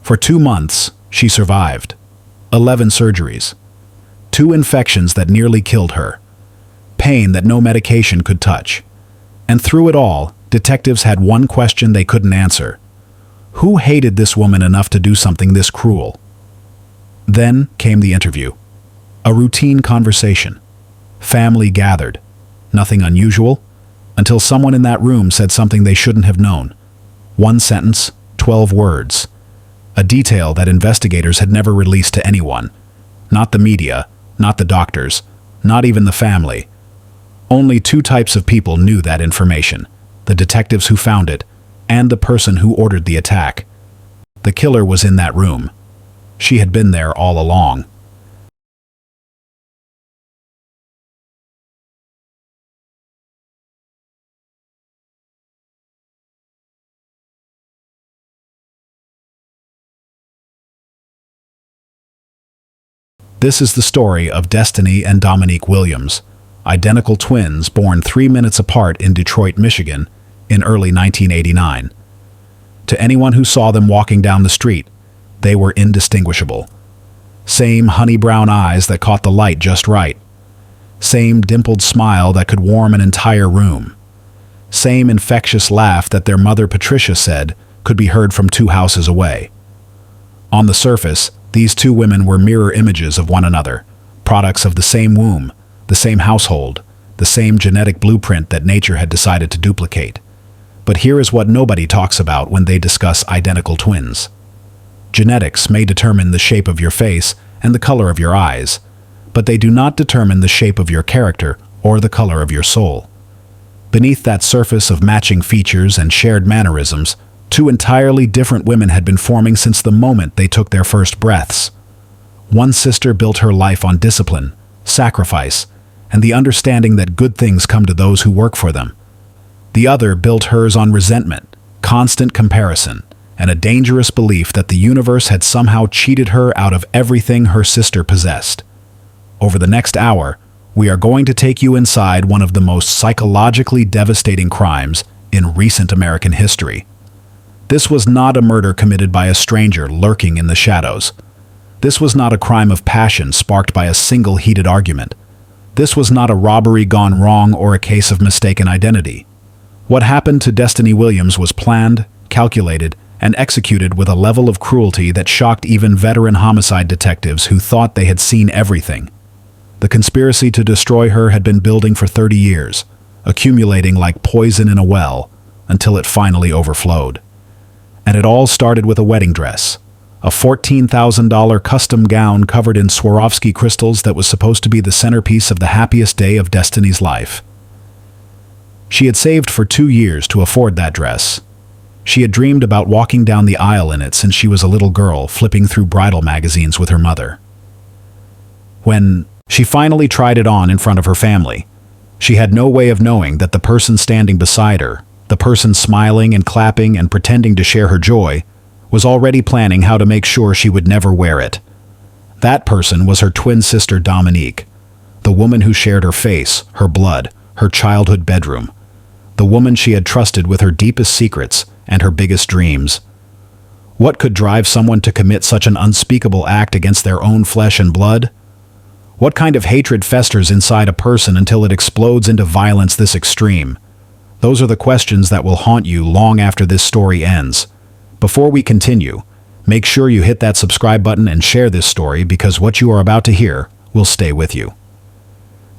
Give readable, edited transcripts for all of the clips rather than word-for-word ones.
For 2 months, she survived. 11 surgeries. 2 infections that nearly killed her. Pain that no medication could touch. And through it all, detectives had one question they couldn't answer. Who hated this woman enough to do something this cruel? Then came the interview. A routine conversation. Family gathered. Nothing unusual, until someone in that room said something they shouldn't have known. 1 sentence, 12 words. A detail that investigators had never released to anyone. Not the media, not the doctors, not even the family. Only 2 types of people knew that information: the detectives who found it, and the person who ordered the attack. The killer was in that room. She had been there all along. This is the story of Destiny and Dominique Williams, identical twins born 3 minutes apart in Detroit, Michigan, in early 1989. To anyone who saw them walking down the street, they were indistinguishable. Same honey brown eyes that caught the light just right. Same dimpled smile that could warm an entire room. Same infectious laugh that their mother Patricia said could be heard from 2 houses away. On the surface, these 2 women were mirror images of one another, products of the same womb, the same household, the same genetic blueprint that nature had decided to duplicate. But here is what nobody talks about when they discuss identical twins. Genetics may determine the shape of your face and the color of your eyes, but they do not determine the shape of your character or the color of your soul. Beneath that surface of matching features and shared mannerisms, 2 entirely different women had been forming since the moment they took their first breaths. One sister built her life on discipline, sacrifice, and the understanding that good things come to those who work for them. The other built hers on resentment, constant comparison, and a dangerous belief that the universe had somehow cheated her out of everything her sister possessed. Over the next hour, we are going to take you inside one of the most psychologically devastating crimes in recent American history. This was not a murder committed by a stranger lurking in the shadows. This was not a crime of passion sparked by a single heated argument. This was not a robbery gone wrong or a case of mistaken identity. What happened to Destiny Williams was planned, calculated, and executed with a level of cruelty that shocked even veteran homicide detectives who thought they had seen everything. The conspiracy to destroy her had been building for 30 years, accumulating like poison in a well, until it finally overflowed. And it all started with a wedding dress, a $14,000 custom gown covered in Swarovski crystals that was supposed to be the centerpiece of the happiest day of Destiny's life. She had saved for 2 years to afford that dress. She had dreamed about walking down the aisle in it since she was a little girl, flipping through bridal magazines with her mother. When she finally tried it on in front of her family, she had no way of knowing that the person standing beside her, the person smiling and clapping and pretending to share her joy, was already planning how to make sure she would never wear it. That person was her twin sister Dominique, the woman who shared her face, her blood, her childhood bedroom, the woman she had trusted with her deepest secrets and her biggest dreams. What could drive someone to commit such an unspeakable act against their own flesh and blood? What kind of hatred festers inside a person until it explodes into violence this extreme? Those are the questions that will haunt you long after this story ends. Before we continue, make sure you hit that subscribe button and share this story because what you are about to hear will stay with you.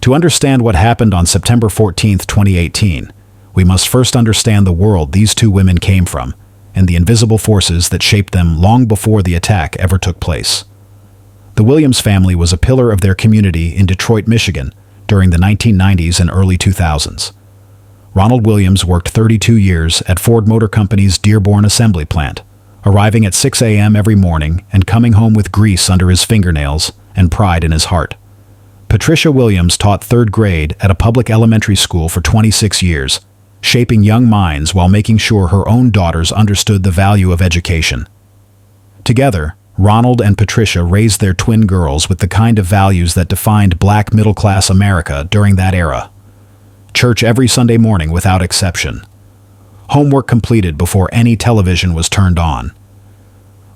To understand what happened on September 14, 2018, we must first understand the world these 2 women came from and the invisible forces that shaped them long before the attack ever took place. The Williams family was a pillar of their community in Detroit, Michigan during the 1990s and early 2000s. Ronald Williams worked 32 years at Ford Motor Company's Dearborn assembly plant, arriving at 6 a.m. every morning and coming home with grease under his fingernails and pride in his heart. Patricia Williams taught 3rd grade at a public elementary school for 26 years, shaping young minds while making sure her own daughters understood the value of education. Together, Ronald and Patricia raised their twin girls with the kind of values that defined black middle-class America during that era. Church every Sunday morning without exception. Homework completed before any television was turned on.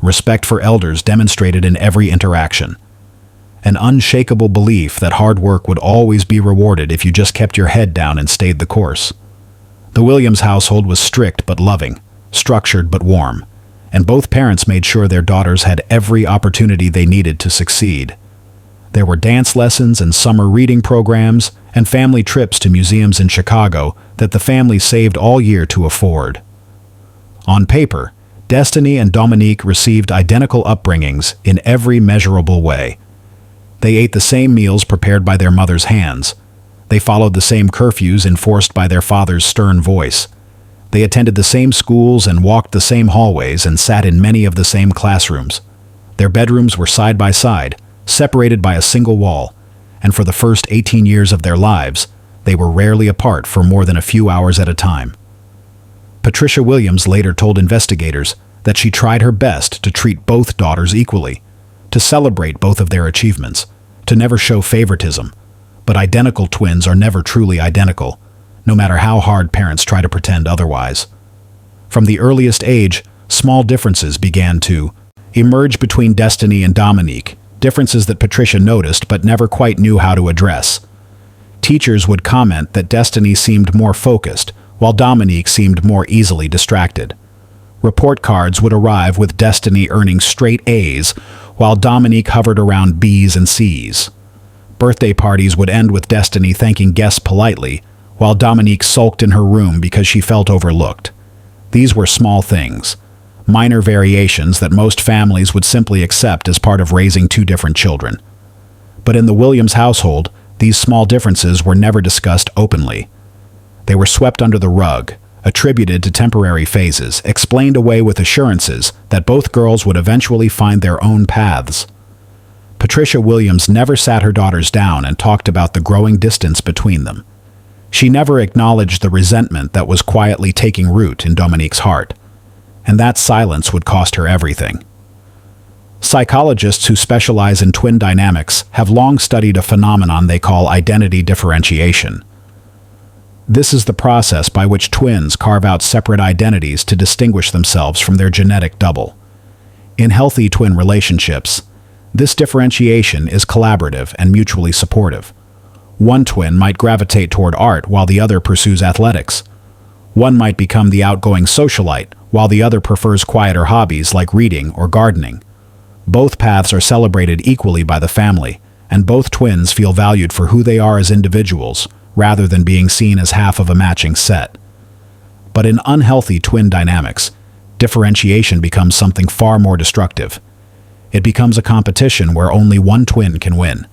respect for elders demonstrated in every interaction, an unshakable belief that hard work would always be rewarded if you just kept your head down and stayed the course. The Williams household was strict but loving, structured but warm, and both parents made sure their daughters had every opportunity they needed to succeed. There were dance lessons and summer reading programs and family trips to museums in Chicago that the family saved all year to afford. On paper, Destiny and Dominique received identical upbringings in every measurable way. They ate the same meals prepared by their mother's hands. They followed the same curfews enforced by their father's stern voice. They attended the same schools and walked the same hallways and sat in many of the same classrooms. Their bedrooms were side by side, separated by a single wall, and for the first 18 years of their lives, they were rarely apart for more than a few hours at a time. Patricia Williams later told investigators that she tried her best to treat both daughters equally, to celebrate both of their achievements, to never show favoritism. But identical twins are never truly identical, no matter how hard parents try to pretend otherwise. From the earliest age, small differences began to emerge between Destiny and Dominique, differences that Patricia noticed but never quite knew how to address. Teachers would comment that Destiny seemed more focused, while Dominique seemed more easily distracted. Report cards would arrive with Destiny earning straight A's, while Dominique hovered around B's and C's. Birthday parties would end with Destiny thanking guests politely, while Dominique sulked in her room because she felt overlooked. These were small things, minor variations that most families would simply accept as part of raising two different children. But in the Williams household, these small differences were never discussed openly. They were swept under the rug, attributed to temporary phases, explained away with assurances that both girls would eventually find their own paths. Patricia Williams never sat her daughters down and talked about the growing distance between them. She never acknowledged the resentment that was quietly taking root in Dominique's heart, and that silence would cost her everything. Psychologists who specialize in twin dynamics have long studied a phenomenon they call identity differentiation. This is the process by which twins carve out separate identities to distinguish themselves from their genetic double. In healthy twin relationships, this differentiation is collaborative and mutually supportive. One twin might gravitate toward art while the other pursues athletics. One might become the outgoing socialite while the other prefers quieter hobbies like reading or gardening. Both paths are celebrated equally by the family, and both twins feel valued for who they are as individuals, rather than being seen as half of a matching set. But in unhealthy twin dynamics, differentiation becomes something far more destructive. It becomes a competition where only one twin can win.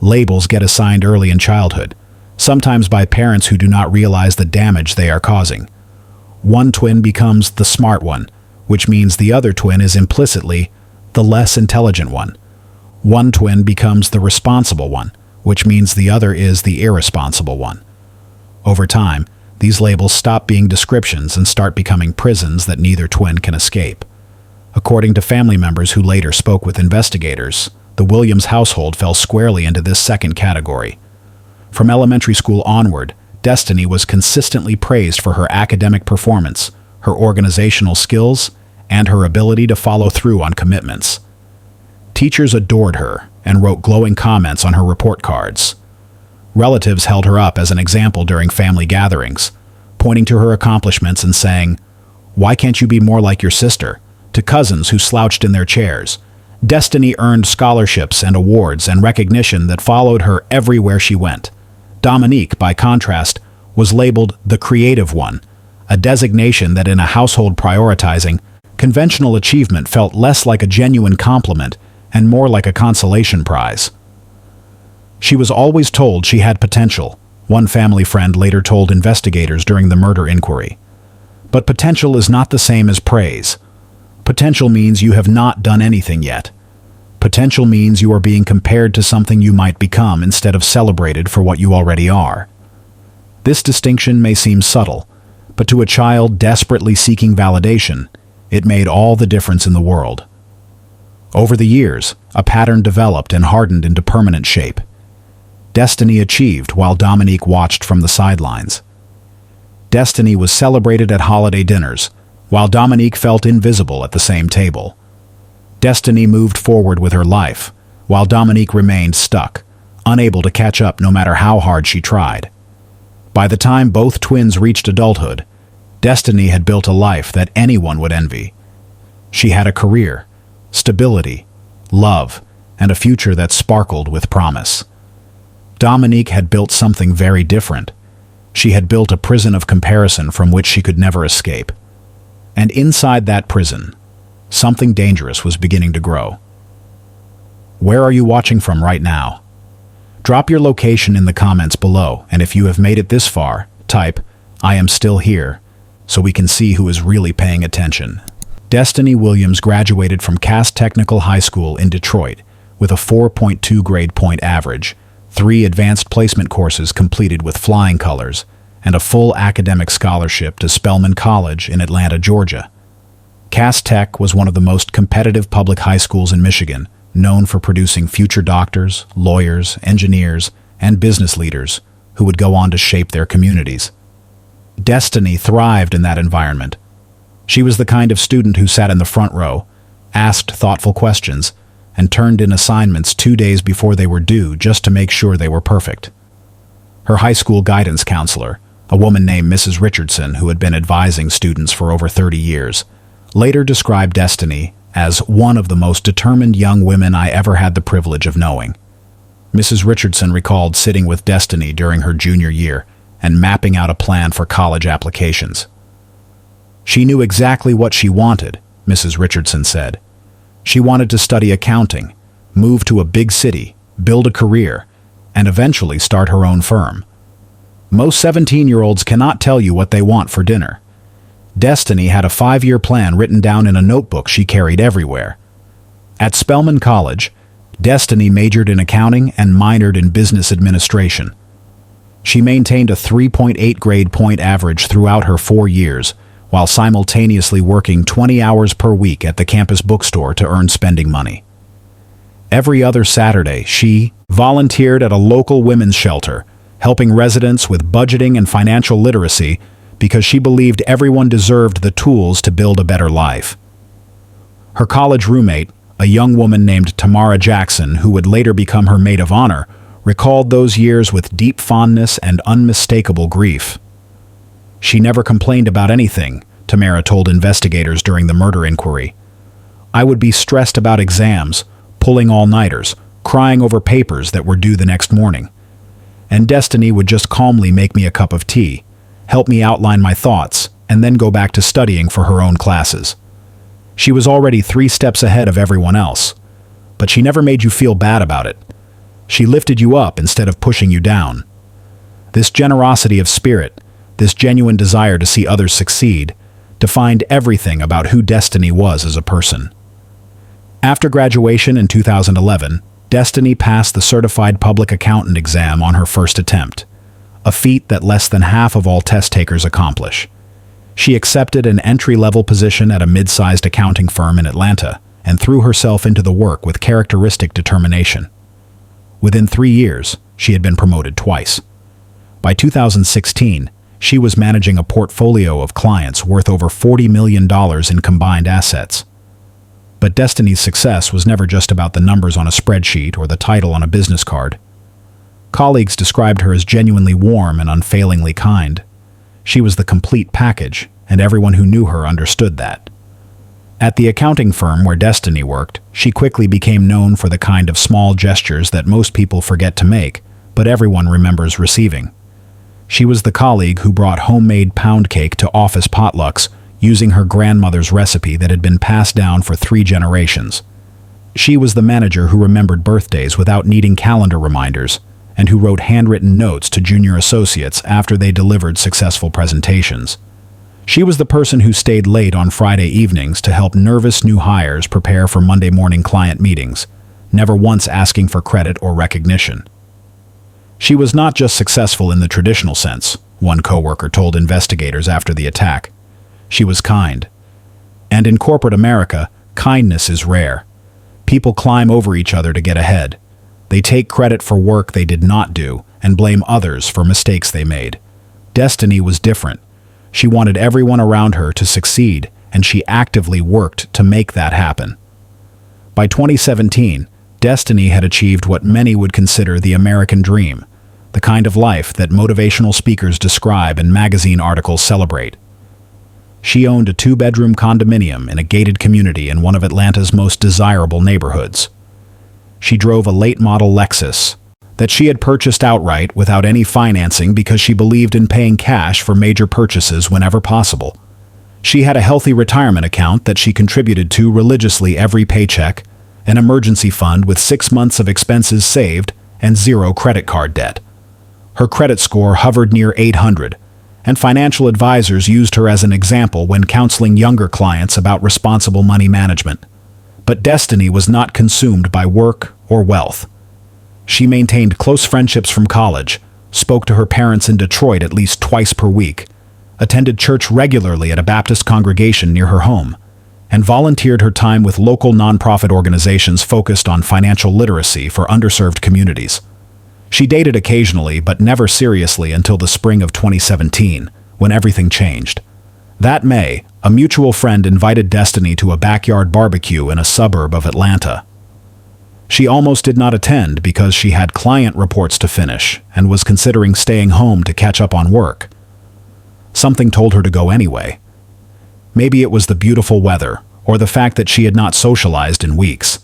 Labels get assigned early in childhood, sometimes by parents who do not realize the damage they are causing. One twin becomes the smart one, which means the other twin is implicitly the less intelligent one. One twin becomes the responsible one, which means the other is the irresponsible one. Over time, these labels stop being descriptions and start becoming prisons that neither twin can escape. According to family members who later spoke with investigators, the Williams household fell squarely into this second category. From elementary school onward, Destiny was consistently praised for her academic performance, her organizational skills, and her ability to follow through on commitments. Teachers adored her and wrote glowing comments on her report cards. Relatives held her up as an example during family gatherings, pointing to her accomplishments and saying, "Why can't you be more like your sister?" To cousins who slouched in their chairs, Destiny earned scholarships and awards and recognition that followed her everywhere she went. Dominique, by contrast, was labeled the creative one, a designation that in a household prioritizing, conventional achievement felt less like a genuine compliment and more like a consolation prize. She was always told she had potential, one family friend later told investigators during the murder inquiry. But potential is not the same as praise. Potential means you have not done anything yet. Potential means you are being compared to something you might become instead of celebrated for what you already are. This distinction may seem subtle, but to a child desperately seeking validation, it made all the difference in the world. Over the years, a pattern developed and hardened into permanent shape. Destiny achieved while Dominique watched from the sidelines. Destiny was celebrated at holiday dinners, while Dominique felt invisible at the same table. Destiny moved forward with her life, while Dominique remained stuck, unable to catch up no matter how hard she tried. By the time both twins reached adulthood, Destiny had built a life that anyone would envy. She had a career, stability, love, and a future that sparkled with promise. Dominique had built something very different. She had built a prison of comparison from which she could never escape. And inside that prison, something dangerous was beginning to grow. Where are you watching from right now? Drop your location in the comments below, and if you have made it this far, type, "I am still here," so we can see who is really paying attention. Destiny Williams graduated from Cass Technical High School in Detroit with a 4.2 grade point average, 3 advanced placement courses completed with flying colors, and a full academic scholarship to Spelman College in Atlanta, Georgia. Cass Tech was one of the most competitive public high schools in Michigan, known for producing future doctors, lawyers, engineers, and business leaders who would go on to shape their communities. Destiny thrived in that environment. She was the kind of student who sat in the front row, asked thoughtful questions, and turned in assignments 2 days before they were due just to make sure they were perfect. Her high school guidance counselor, a woman named Mrs. Richardson who had been advising students for over 30 years, later described Destiny as one of the most determined young women I ever had the privilege of knowing. Mrs. Richardson recalled sitting with Destiny during her junior year and mapping out a plan for college applications. She knew exactly what she wanted, Mrs. Richardson said. She wanted to study accounting, move to a big city, build a career, and eventually start her own firm. Most 17-year-olds cannot tell you what they want for dinner. Destiny had a 5-year plan written down in a notebook she carried everywhere. At Spelman College, Destiny majored in accounting and minored in business administration. She maintained a 3.8 grade point average throughout her 4 years, while simultaneously working 20 hours per week at the campus bookstore to earn spending money. Every other Saturday, she volunteered at a local women's shelter, helping residents with budgeting and financial literacy because she believed everyone deserved the tools to build a better life. Her college roommate, a young woman named Tamara Jackson, who would later become her maid of honor, recalled those years with deep fondness and unmistakable grief. She never complained about anything, Tamara told investigators during the murder inquiry. I would be stressed about exams, pulling all-nighters, crying over papers that were due the next morning. And Destiny would just calmly make me a cup of tea, help me outline my thoughts, and then go back to studying for her own classes. She was already 3 steps ahead of everyone else, but she never made you feel bad about it. She lifted you up instead of pushing you down. This generosity of spirit, this genuine desire to see others succeed, defined everything about who Destiny was as a person. After graduation in 2011, Destiny passed the Certified Public Accountant exam on her first attempt, a feat that less than half of all test takers accomplish. She accepted an entry-level position at a mid-sized accounting firm in Atlanta and threw herself into the work with characteristic determination. Within 3 years, she had been promoted twice. By 2016, she was managing a portfolio of clients worth over $40 million in combined assets. But Destiny's success was never just about the numbers on a spreadsheet or the title on a business card. Colleagues described her as genuinely warm and unfailingly kind. She was the complete package, and everyone who knew her understood that. At the accounting firm where Destiny worked, she quickly became known for the kind of small gestures that most people forget to make, but everyone remembers receiving. She was the colleague who brought homemade pound cake to office potlucks using her grandmother's recipe that had been passed down for 3 generations. She was the manager who remembered birthdays without needing calendar reminders, and who wrote handwritten notes to junior associates after they delivered successful presentations. She was the person who stayed late on Friday evenings to help nervous new hires prepare for Monday morning client meetings, never once asking for credit or recognition. She was not just successful in the traditional sense, one coworker told investigators after the attack. She was kind. And in corporate America, kindness is rare. People climb over each other to get ahead. They take credit for work they did not do and blame others for mistakes they made. Destiny was different. She wanted everyone around her to succeed, and she actively worked to make that happen. By 2017, Destiny had achieved what many would consider the American dream, the kind of life that motivational speakers describe and magazine articles celebrate. She owned a 2-bedroom condominium in a gated community in one of Atlanta's most desirable neighborhoods. She drove a late-model Lexus that she had purchased outright without any financing because she believed in paying cash for major purchases whenever possible. She had a healthy retirement account that she contributed to religiously every paycheck, an emergency fund with 6 months of expenses saved, and 0 credit card debt. Her credit score hovered near 800, and financial advisors used her as an example when counseling younger clients about responsible money management. But Destiny was not consumed by work or wealth. She maintained close friendships from college, spoke to her parents in Detroit at least twice per week, attended church regularly at a Baptist congregation near her home, and volunteered her time with local nonprofit organizations focused on financial literacy for underserved communities. She dated occasionally, but never seriously until the spring of 2017, when everything changed. That May, a mutual friend invited Destiny to a backyard barbecue in a suburb of Atlanta. She almost did not attend because she had client reports to finish and was considering staying home to catch up on work. Something told her to go anyway. Maybe it was the beautiful weather, or the fact that she had not socialized in weeks.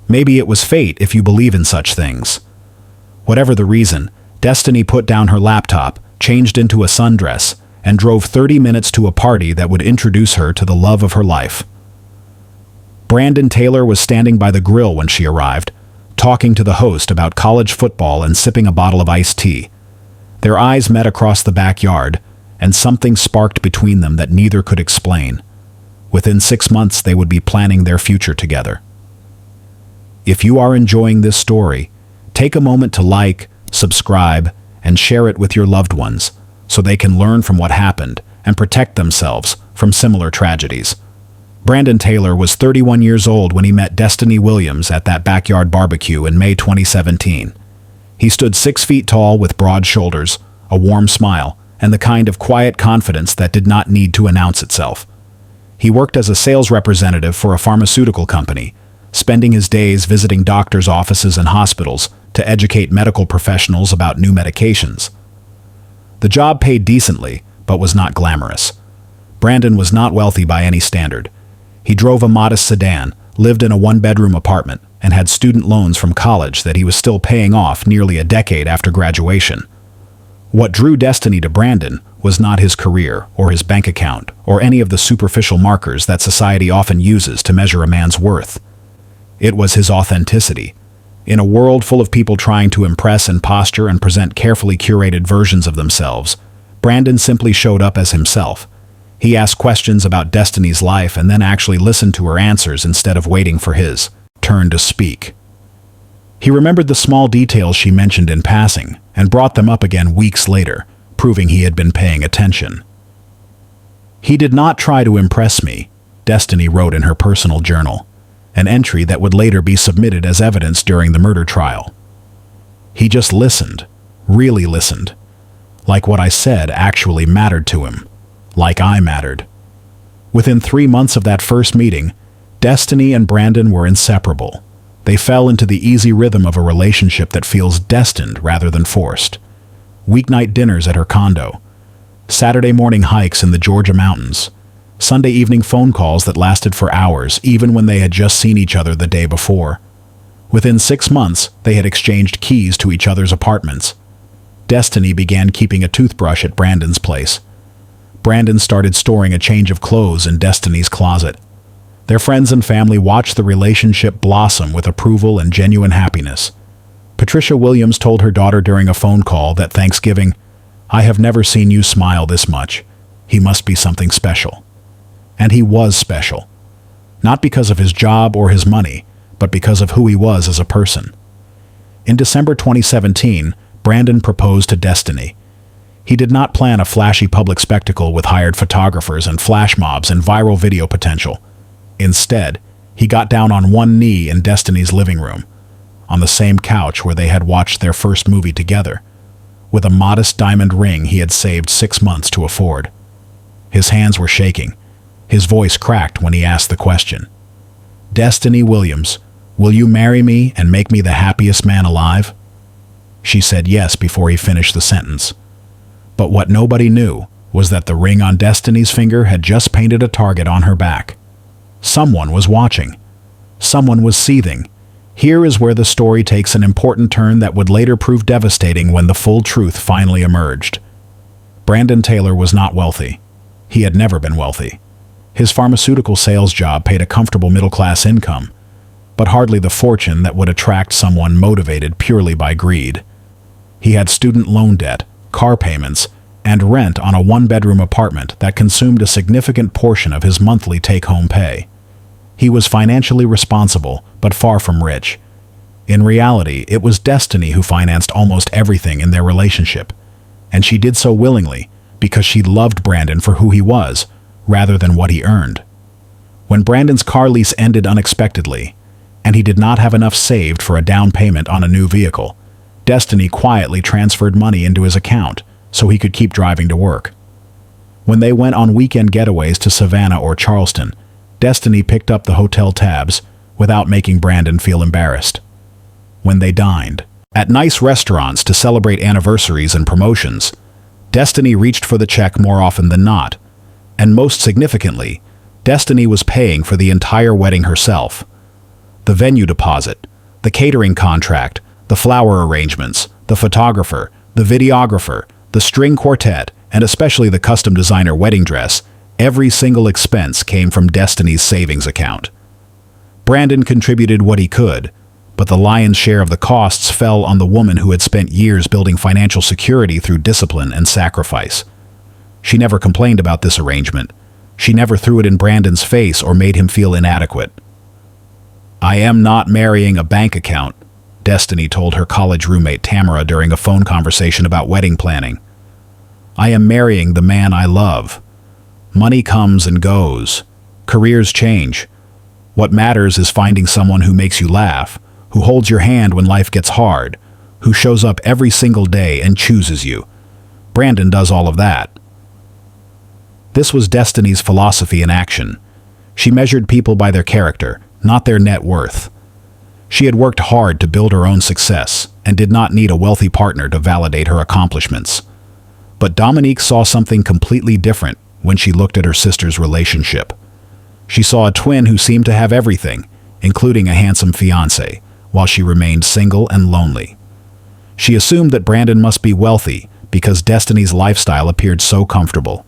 Maybe it was fate if you believe in such things. Whatever the reason, Destiny put down her laptop, changed into a sundress, and drove 30 minutes to a party that would introduce her to the love of her life. Brandon Taylor was standing by the grill when she arrived, talking to the host about college football and sipping a bottle of iced tea. Their eyes met across the backyard, and something sparked between them that neither could explain. Within 6 months, they would be planning their future together. If you are enjoying this story, take a moment to like, subscribe, and share it with your loved ones so they can learn from what happened and protect themselves from similar tragedies. Brandon Taylor was 31 years old when he met Destiny Williams at that backyard barbecue in May 2017. He stood 6 feet tall with broad shoulders, a warm smile, and the kind of quiet confidence that did not need to announce itself. He worked as a sales representative for a pharmaceutical company, spending his days visiting doctors' offices and hospitals to educate medical professionals about new medications. The job paid decently, but was not glamorous. Brandon was not wealthy by any standard. He drove a modest sedan, lived in a 1-bedroom apartment, and had student loans from college that he was still paying off nearly a decade after graduation. What drew Destiny to Brandon was not his career or his bank account or any of the superficial markers that society often uses to measure a man's worth. It was his authenticity. In a world full of people trying to impress and posture and present carefully curated versions of themselves, Brandon simply showed up as himself. He asked questions about Destiny's life and then actually listened to her answers instead of waiting for his turn to speak. He remembered the small details she mentioned in passing and brought them up again weeks later, proving he had been paying attention. "He did not try to impress me," Destiny wrote in her personal journal, an entry that would later be submitted as evidence during the murder trial. "He just listened, really listened. Like what I said actually mattered to him. Like I mattered." Within 3 months of that first meeting, Destiny and Brandon were inseparable. They fell into the easy rhythm of a relationship that feels destined rather than forced. Weeknight dinners at her condo, Saturday morning hikes in the Georgia mountains, Sunday evening phone calls that lasted for hours even when they had just seen each other the day before. Within 6 months, they had exchanged keys to each other's apartments. Destiny began keeping a toothbrush at Brandon's place. Brandon started storing a change of clothes in Destiny's closet. Their friends and family watched the relationship blossom with approval and genuine happiness. Patricia Williams told her daughter during a phone call that Thanksgiving, "I have never seen you smile this much. He must be something special." And he was special. Not because of his job or his money, but because of who he was as a person. In December 2017, Brandon proposed to Destiny. He did not plan a flashy public spectacle with hired photographers and flash mobs and viral video potential. Instead, he got down on one knee in Destiny's living room, on the same couch where they had watched their first movie together, with a modest diamond ring he had saved 6 months to afford. His hands were shaking. His voice cracked when he asked the question. "Destiny Williams, will you marry me and make me the happiest man alive?" She said yes before he finished the sentence. But what nobody knew was that the ring on Destiny's finger had just painted a target on her back. Someone was watching. Someone was seething. Here is where the story takes an important turn that would later prove devastating when the full truth finally emerged. Brandon Taylor was not wealthy. He had never been wealthy. His pharmaceutical sales job paid a comfortable middle-class income, but hardly the fortune that would attract someone motivated purely by greed. He had student loan debt, car payments, and rent on a one-bedroom apartment that consumed a significant portion of his monthly take-home pay. He was financially responsible, but far from rich. In reality, it was Destiny who financed almost everything in their relationship, and she did so willingly because she loved Brandon for who he was, rather than what he earned. When Brandon's car lease ended unexpectedly, and he did not have enough saved for a down payment on a new vehicle, Destiny quietly transferred money into his account so he could keep driving to work. When they went on weekend getaways to Savannah or Charleston, Destiny picked up the hotel tabs without making Brandon feel embarrassed. When they dined at nice restaurants to celebrate anniversaries and promotions, Destiny reached for the check more often than not, and most significantly, Destiny was paying for the entire wedding herself. The venue deposit, the catering contract, the flower arrangements, the photographer, the videographer, the string quartet, and especially the custom designer wedding dress, every single expense came from Destiny's savings account. Brandon contributed what he could, but the lion's share of the costs fell on the woman who had spent years building financial security through discipline and sacrifice. She never complained about this arrangement. She never threw it in Brandon's face or made him feel inadequate. "I am not marrying a bank account," Destiny told her college roommate Tamara during a phone conversation about wedding planning. "I am marrying the man I love. Money comes and goes. Careers change. What matters is finding someone who makes you laugh, who holds your hand when life gets hard, who shows up every single day and chooses you. Brandon does all of that." This was Destiny's philosophy in action. She measured people by their character, not their net worth. She had worked hard to build her own success and did not need a wealthy partner to validate her accomplishments. But Dominique saw something completely different when she looked at her sister's relationship. She saw a twin who seemed to have everything, including a handsome fiancé, while she remained single and lonely. She assumed that Brandon must be wealthy because Destiny's lifestyle appeared so comfortable.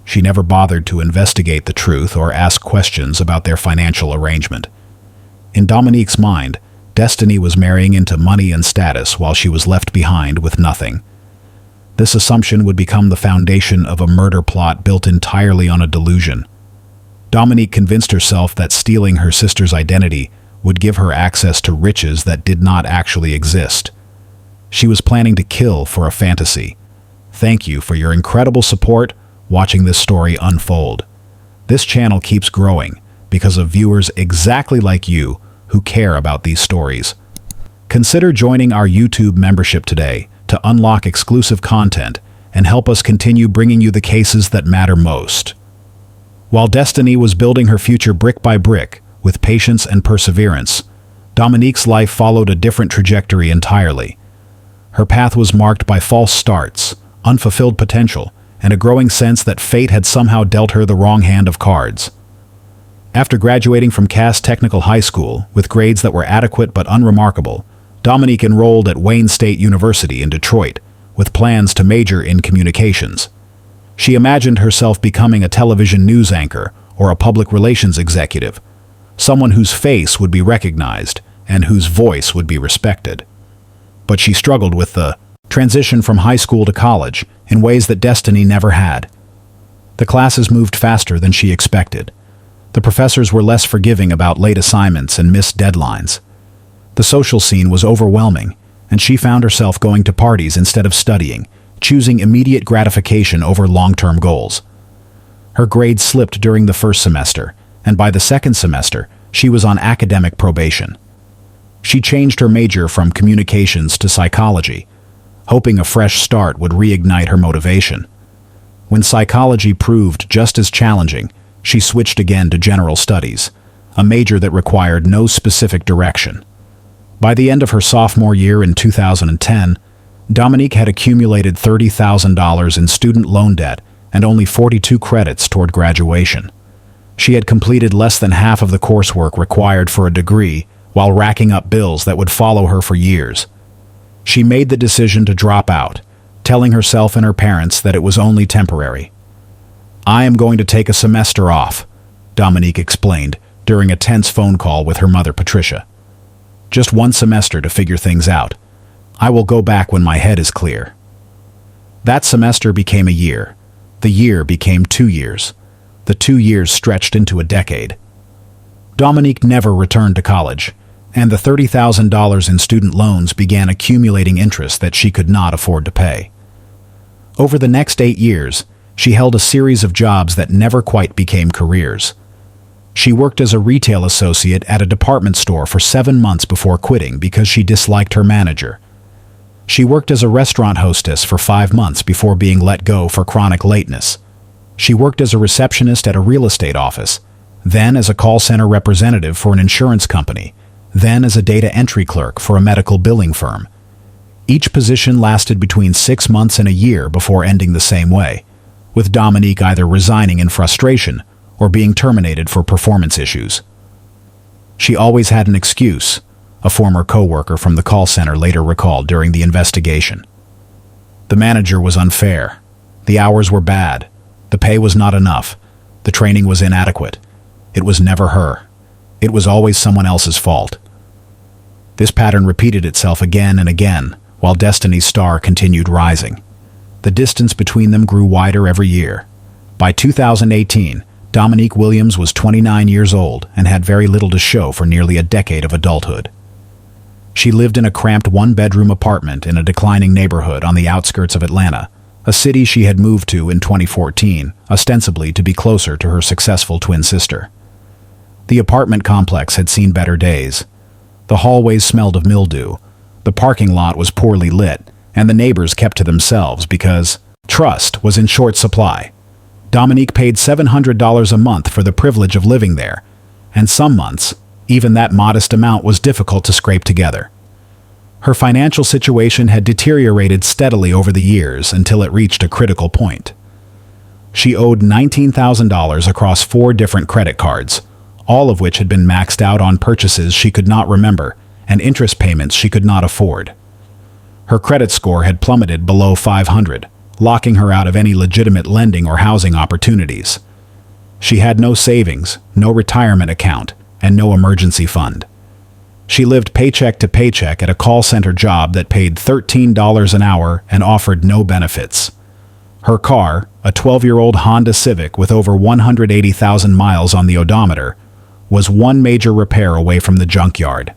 She never bothered to investigate the truth or ask questions about their financial arrangement. In Dominique's mind, Destiny was marrying into money and status while she was left behind with nothing. This assumption would become the foundation of a murder plot built entirely on a delusion. Dominique convinced herself that stealing her sister's identity would give her access to riches that did not actually exist. She was planning to kill for a fantasy. Thank you for your incredible support watching this story unfold. This channel keeps growing because of viewers exactly like you who care about these stories. Consider joining our YouTube membership today to unlock exclusive content and help us continue bringing you the cases that matter most. While Destiny was building her future brick by brick with patience and perseverance, Dominique's life followed a different trajectory entirely. Her path was marked by false starts, unfulfilled potential, and a growing sense that fate had somehow dealt her the wrong hand of cards. After graduating from Cass Technical High School with grades that were adequate but unremarkable, Dominique enrolled at Wayne State University in Detroit with plans to major in communications. She imagined herself becoming a television news anchor or a public relations executive, someone whose face would be recognized and whose voice would be respected. But she struggled with the transition from high school to college in ways that Destiny never had. The classes moved faster than she expected. The professors were less forgiving about late assignments and missed deadlines. The social scene was overwhelming, and she found herself going to parties instead of studying, choosing immediate gratification over long-term goals. Her grades slipped during the first semester, and by the second semester, she was on academic probation. She changed her major from communications to psychology, hoping a fresh start would reignite her motivation. When psychology proved just as challenging, she switched again to general studies. a major that required no specific direction. By the end of her sophomore year in 2010, Dominique had accumulated $30,000 in student loan debt and only 42 credits toward graduation. She had completed less than half of the coursework required for a degree while racking up bills that would follow her for years. She made the decision to drop out, telling herself and her parents that it was only temporary. "I am going to take a semester off," Dominique explained during a tense phone call with her mother Patricia. "Just one semester to figure things out. I will go back when my head is clear." That semester became a year. The year became 2 years. The 2 years stretched into a decade. Dominique never returned to college, and the $30,000 in student loans began accumulating interest that she could not afford to pay. Over the next 8 years, she held a series of jobs that never quite became careers. She worked as a retail associate at a department store for 7 months before quitting because she disliked her manager. She worked as a restaurant hostess for 5 months before being let go for chronic lateness. She worked as a receptionist at a real estate office, then as a call center representative for an insurance company, then as a data entry clerk for a medical billing firm. Each position lasted between 6 months and a year before ending the same way, with Dominique either resigning in frustration or being terminated for performance issues. She always had an excuse, a former coworker from the call center later recalled during the investigation. The manager was unfair. The hours were bad. The pay was not enough. The training was inadequate. It was never her. It was always someone else's fault. This pattern repeated itself again and again, while Destiny's star continued rising. The distance between them grew wider every year. By 2018, Dominique Williams was 29 years old and had very little to show for nearly a decade of adulthood. She lived in a cramped one-bedroom apartment in a declining neighborhood on the outskirts of Atlanta, a city she had moved to in 2014, ostensibly to be closer to her successful twin sister. The apartment complex had seen better days. The hallways smelled of mildew, the parking lot was poorly lit, and the neighbors kept to themselves because trust was in short supply. Dominique paid $700 a month for the privilege of living there, and some months, even that modest amount was difficult to scrape together. Her financial situation had deteriorated steadily over the years until it reached a critical point. She owed $19,000 across 4 different credit cards, all of which had been maxed out on purchases she could not remember and interest payments she could not afford. Her credit score had plummeted below 500, locking her out of any legitimate lending or housing opportunities. She had no savings, no retirement account, and no emergency fund. She lived paycheck to paycheck at a call center job that paid $13 an hour and offered no benefits. Her car, a 12-year-old Honda Civic with over 180,000 miles on the odometer, was one major repair away from the junkyard.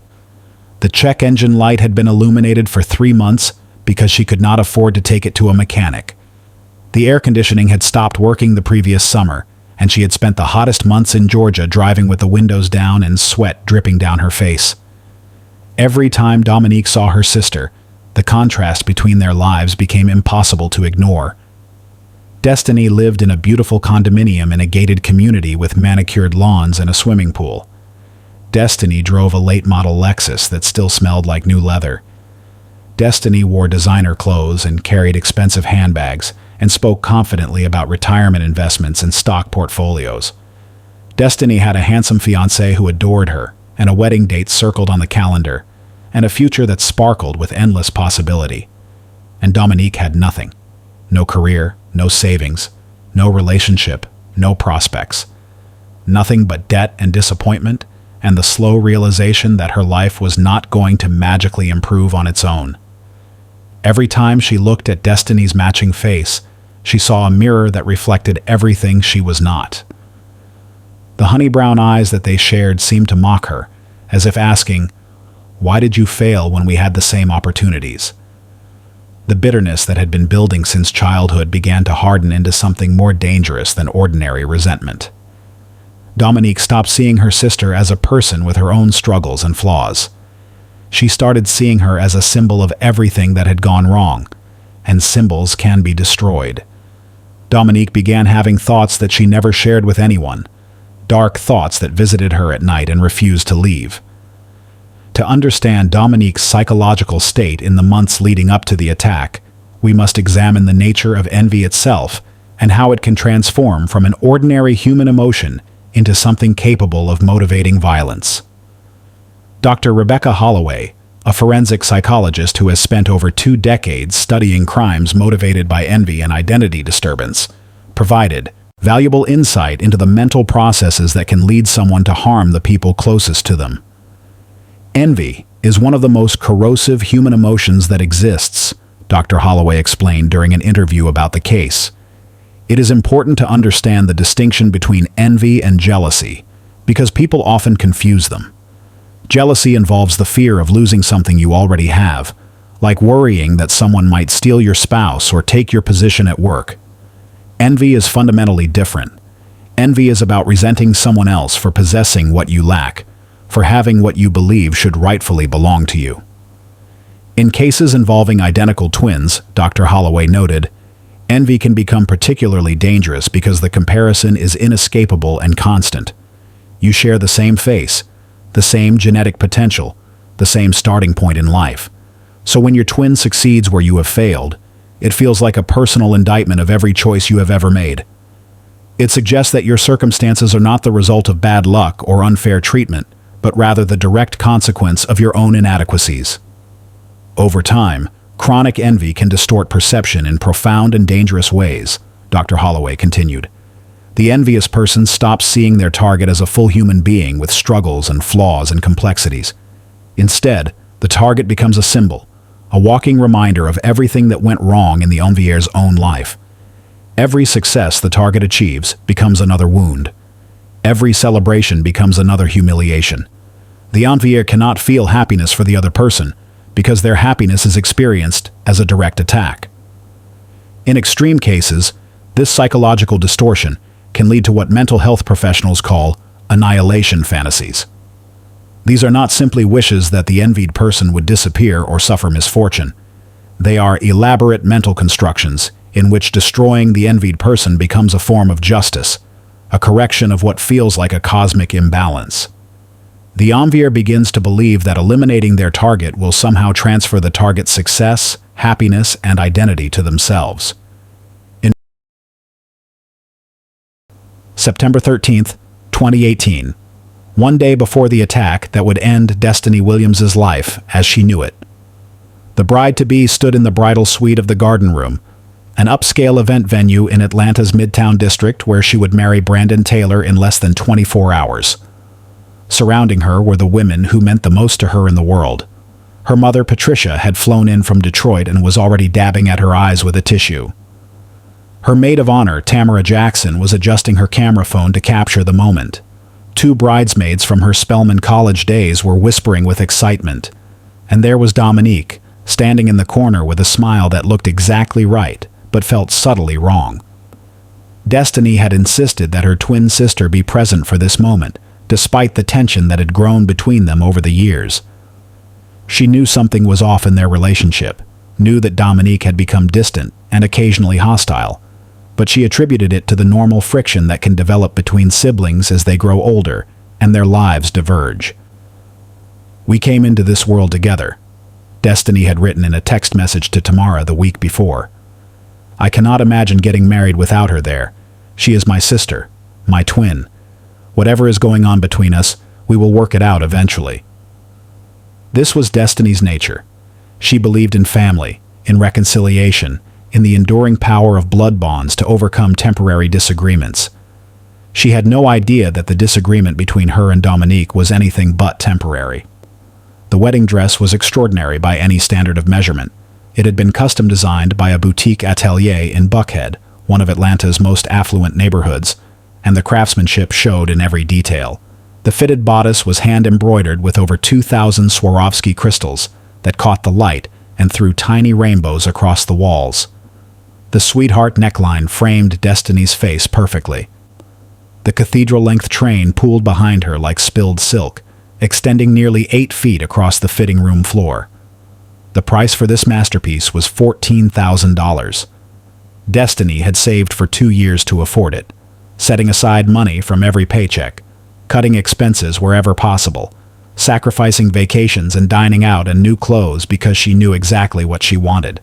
The check engine light had been illuminated for 3 months because she could not afford to take it to a mechanic. The air conditioning had stopped working the previous summer, and she had spent the hottest months in Georgia driving with the windows down and sweat dripping down her face. Every time Dominique saw her sister, the contrast between their lives became impossible to ignore. Destiny lived in a beautiful condominium in a gated community with manicured lawns and a swimming pool. Destiny drove a late-model Lexus that still smelled like new leather. Destiny wore designer clothes and carried expensive handbags and spoke confidently about retirement investments and stock portfolios. Destiny had a handsome fiancé who adored her, and a wedding date circled on the calendar, and a future that sparkled with endless possibility. And Dominique had nothing. No career, no savings, no relationship, no prospects. Nothing but debt and disappointment, and the slow realization that her life was not going to magically improve on its own. Every time she looked at Destiny's matching face, she saw a mirror that reflected everything she was not. The honey-brown eyes that they shared seemed to mock her, as if asking, "Why did you fail when we had the same opportunities?" The bitterness that had been building since childhood began to harden into something more dangerous than ordinary resentment. Dominique stopped seeing her sister as a person with her own struggles and flaws. She started seeing her as a symbol of everything that had gone wrong, and symbols can be destroyed. Dominique began having thoughts that she never shared with anyone. dark thoughts that visited her at night and refused to leave. To understand Dominique's psychological state in the months leading up to the attack, we must examine the nature of envy itself and how it can transform from an ordinary human emotion into something capable of motivating violence. Dr. Rebecca Holloway, a forensic psychologist who has spent over 2 decades studying crimes motivated by envy and identity disturbance, provided valuable insight into the mental processes that can lead someone to harm the people closest to them. Envy is one of the most corrosive human emotions that exists, Dr. Holloway explained during an interview about the case. It is important to understand the distinction between envy and jealousy, because people often confuse them. Jealousy involves the fear of losing something you already have, like worrying that someone might steal your spouse or take your position at work. Envy is fundamentally different. Envy is about resenting someone else for possessing what you lack, for having what you believe should rightfully belong to you. In cases involving identical twins, Dr. Holloway noted, envy can become particularly dangerous because the comparison is inescapable and constant. You share the same face, the same genetic potential, the same starting point in life. So when your twin succeeds where you have failed, it feels like a personal indictment of every choice you have ever made. It suggests that your circumstances are not the result of bad luck or unfair treatment, but rather the direct consequence of your own inadequacies. Over time, chronic envy can distort perception in profound and dangerous ways, Dr. Holloway continued. The envious person stops seeing their target as a full human being with struggles and flaws and complexities. Instead, the target becomes a symbol, a walking reminder of everything that went wrong in the envier's own life. Every success the target achieves becomes another wound. Every celebration becomes another humiliation. The envier cannot feel happiness for the other person because their happiness is experienced as a direct attack. In extreme cases, this psychological distortion can lead to what mental health professionals call annihilation fantasies. These are not simply wishes that the envied person would disappear or suffer misfortune. They are elaborate mental constructions in which destroying the envied person becomes a form of justice, a correction of what feels like a cosmic imbalance. The envier begins to believe that eliminating their target will somehow transfer the target's success, happiness, and identity to themselves. In September 13, 2018, one day before the attack that would end Destiny Williams's life as she knew it, the bride-to-be stood in the bridal suite of the Garden Room, an upscale event venue in Atlanta's Midtown district where she would marry Brandon Taylor in less than 24 hours. Surrounding her were the women who meant the most to her in the world. Her mother, Patricia, had flown in from Detroit and was already dabbing at her eyes with a tissue. Her maid of honor, Tamara Jackson, was adjusting her camera phone to capture the moment. 2 bridesmaids from her Spelman College days were whispering with excitement. And there was Dominique, standing in the corner with a smile that looked exactly right, but felt subtly wrong. Destiny had insisted that her twin sister be present for this moment, despite the tension that had grown between them over the years. She knew something was off in their relationship, knew that Dominique had become distant and occasionally hostile, but she attributed it to the normal friction that can develop between siblings as they grow older and their lives diverge. "We came into this world together," Destiny had written in a text message to Tamara the week before. "I cannot imagine getting married without her there. She is my sister, my twin. Whatever is going on between us, we will work it out eventually." This was Destiny's nature. She believed in family, in reconciliation, in the enduring power of blood bonds to overcome temporary disagreements. She had no idea that the disagreement between her and Dominique was anything but temporary. The wedding dress was extraordinary by any standard of measurement. It had been custom designed by a boutique atelier in Buckhead, one of Atlanta's most affluent neighborhoods, and the craftsmanship showed in every detail. The fitted bodice was hand-embroidered with over 2,000 Swarovski crystals that caught the light and threw tiny rainbows across the walls. The sweetheart neckline framed Destiny's face perfectly. The cathedral-length train pooled behind her like spilled silk, extending nearly 8 feet across the fitting room floor. The price for this masterpiece was $14,000. Destiny had saved for 2 years to afford it, setting aside money from every paycheck, cutting expenses wherever possible, sacrificing vacations and dining out and new clothes because she knew exactly what she wanted.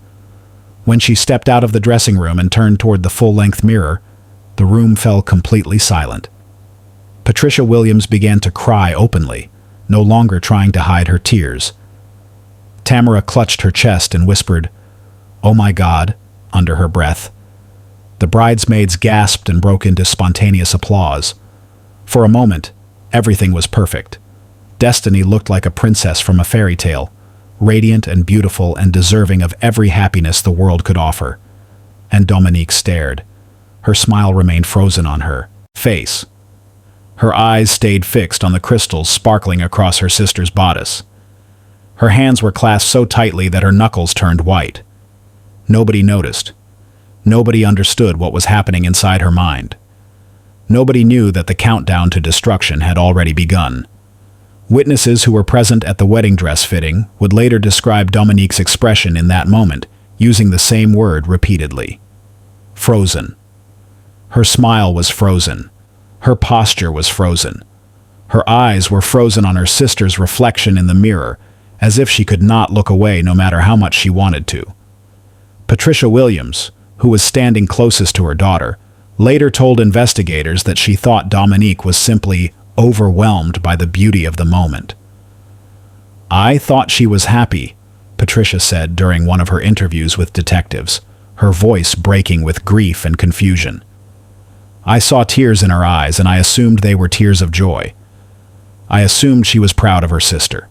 When she stepped out of the dressing room and turned toward the full-length mirror, the room fell completely silent. Patricia Williams began to cry openly, no longer trying to hide her tears. Tamara clutched her chest and whispered, "Oh my God," under her breath. The bridesmaids gasped and broke into spontaneous applause. For a moment, everything was perfect. Destiny looked like a princess from a fairy tale, radiant and beautiful and deserving of every happiness the world could offer. And Dominique stared. Her smile remained frozen on her face. Her eyes stayed fixed on the crystals sparkling across her sister's bodice. Her hands were clasped so tightly that her knuckles turned white. Nobody noticed. Nobody understood what was happening inside her mind. Nobody knew that the countdown to destruction had already begun. Witnesses who were present at the wedding dress fitting would later describe Dominique's expression in that moment, using the same word repeatedly. Frozen. Her smile was frozen. Her posture was frozen. Her eyes were frozen on her sister's reflection in the mirror, as if she could not look away no matter how much she wanted to. Patricia Williams, who was standing closest to her daughter, later told investigators that she thought Dominique was simply overwhelmed by the beauty of the moment. "I thought she was happy," Patricia said during one of her interviews with detectives, her voice breaking with grief and confusion. "I saw tears in her eyes and I assumed they were tears of joy. I assumed she was proud of her sister.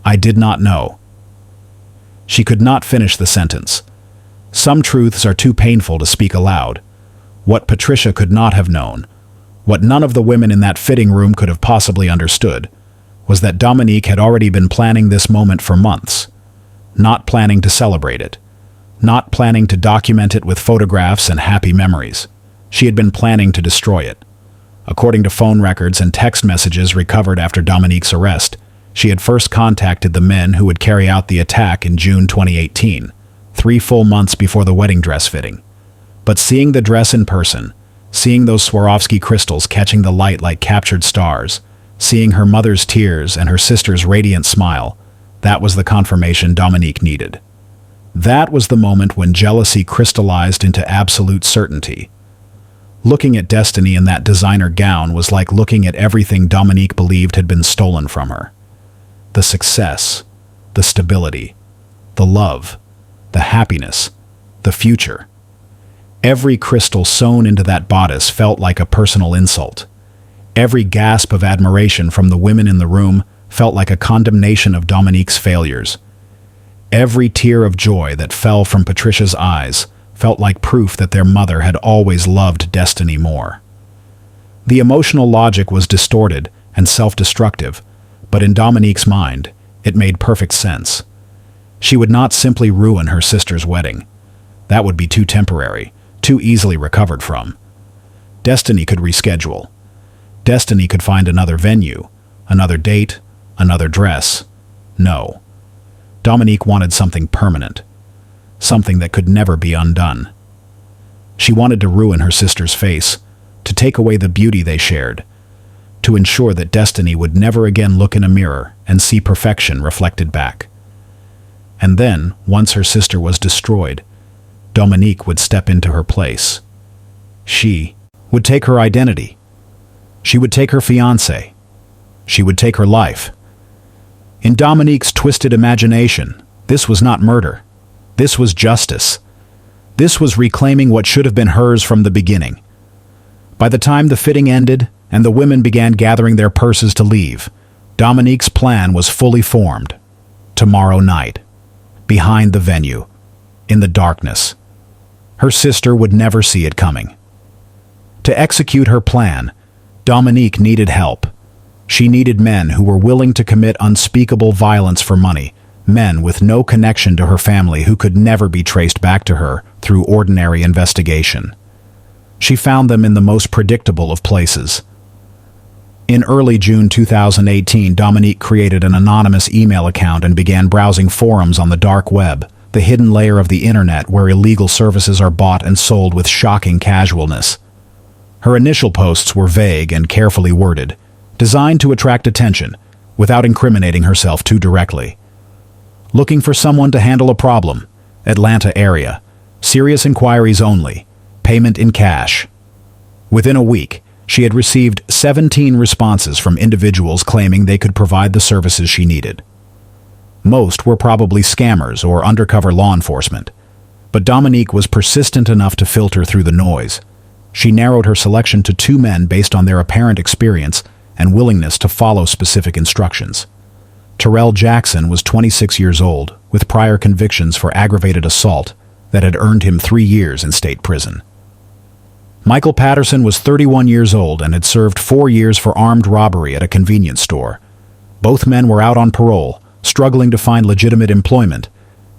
I did not know." She could not finish the sentence. Some truths are too painful to speak aloud. What Patricia could not have known, what none of the women in that fitting room could have possibly understood, was that Dominique had already been planning this moment for months, not planning to celebrate it, not planning to document it with photographs and happy memories. She had been planning to destroy it. According to phone records and text messages recovered after Dominique's arrest, she had first contacted the men who would carry out the attack in June 2018, 3 full months before the wedding dress fitting. But seeing the dress in person, seeing those Swarovski crystals catching the light like captured stars, seeing her mother's tears and her sister's radiant smile, that was the confirmation Dominique needed. That was the moment when jealousy crystallized into absolute certainty. Looking at Destiny in that designer gown was like looking at everything Dominique believed had been stolen from her. The success, the stability, the love, the happiness, the future. Every crystal sewn into that bodice felt like a personal insult. Every gasp of admiration from the women in the room felt like a condemnation of Dominique's failures. Every tear of joy that fell from Patricia's eyes felt like proof that their mother had always loved Destiny more. The emotional logic was distorted and self-destructive, but in Dominique's mind, it made perfect sense. She would not simply ruin her sister's wedding. That would be too temporary, too easily recovered from. Destiny could reschedule. Destiny could find another venue, another date, another dress. No. Dominique wanted something permanent, something that could never be undone. She wanted to ruin her sister's face, to take away the beauty they shared, to ensure that Destiny would never again look in a mirror and see perfection reflected back. And then, once her sister was destroyed, Dominique would step into her place. She would take her identity. She would take her fiancé. She would take her life. In Dominique's twisted imagination, this was not murder. This was justice. This was reclaiming what should have been hers from the beginning. By the time the fitting ended and the women began gathering their purses to leave, Dominique's plan was fully formed. Tomorrow night, behind the venue, in the darkness. Her sister would never see it coming. To execute her plan, Dominique needed help. She needed men who were willing to commit unspeakable violence for money, men with no connection to her family who could never be traced back to her through ordinary investigation. She found them in the most predictable of places. In early June 2018, Dominique created an anonymous email account and began browsing forums on the dark web, the hidden layer of the internet where illegal services are bought and sold with shocking casualness. Her initial posts were vague and carefully worded, designed to attract attention without incriminating herself too directly. Looking for someone to handle a problem. Atlanta area. Serious inquiries only. Payment in cash. Within a week, she had received 17 responses from individuals claiming they could provide the services she needed. Most were probably scammers or undercover law enforcement, but Dominique was persistent enough to filter through the noise. She narrowed her selection to 2 men based on their apparent experience and willingness to follow specific instructions. Terrell Jackson was 26 years old, with prior convictions for aggravated assault that had earned him 3 years in state prison. Michael Patterson was 31 years old and had served 4 years for armed robbery at a convenience store. Both men were out on parole, struggling to find legitimate employment,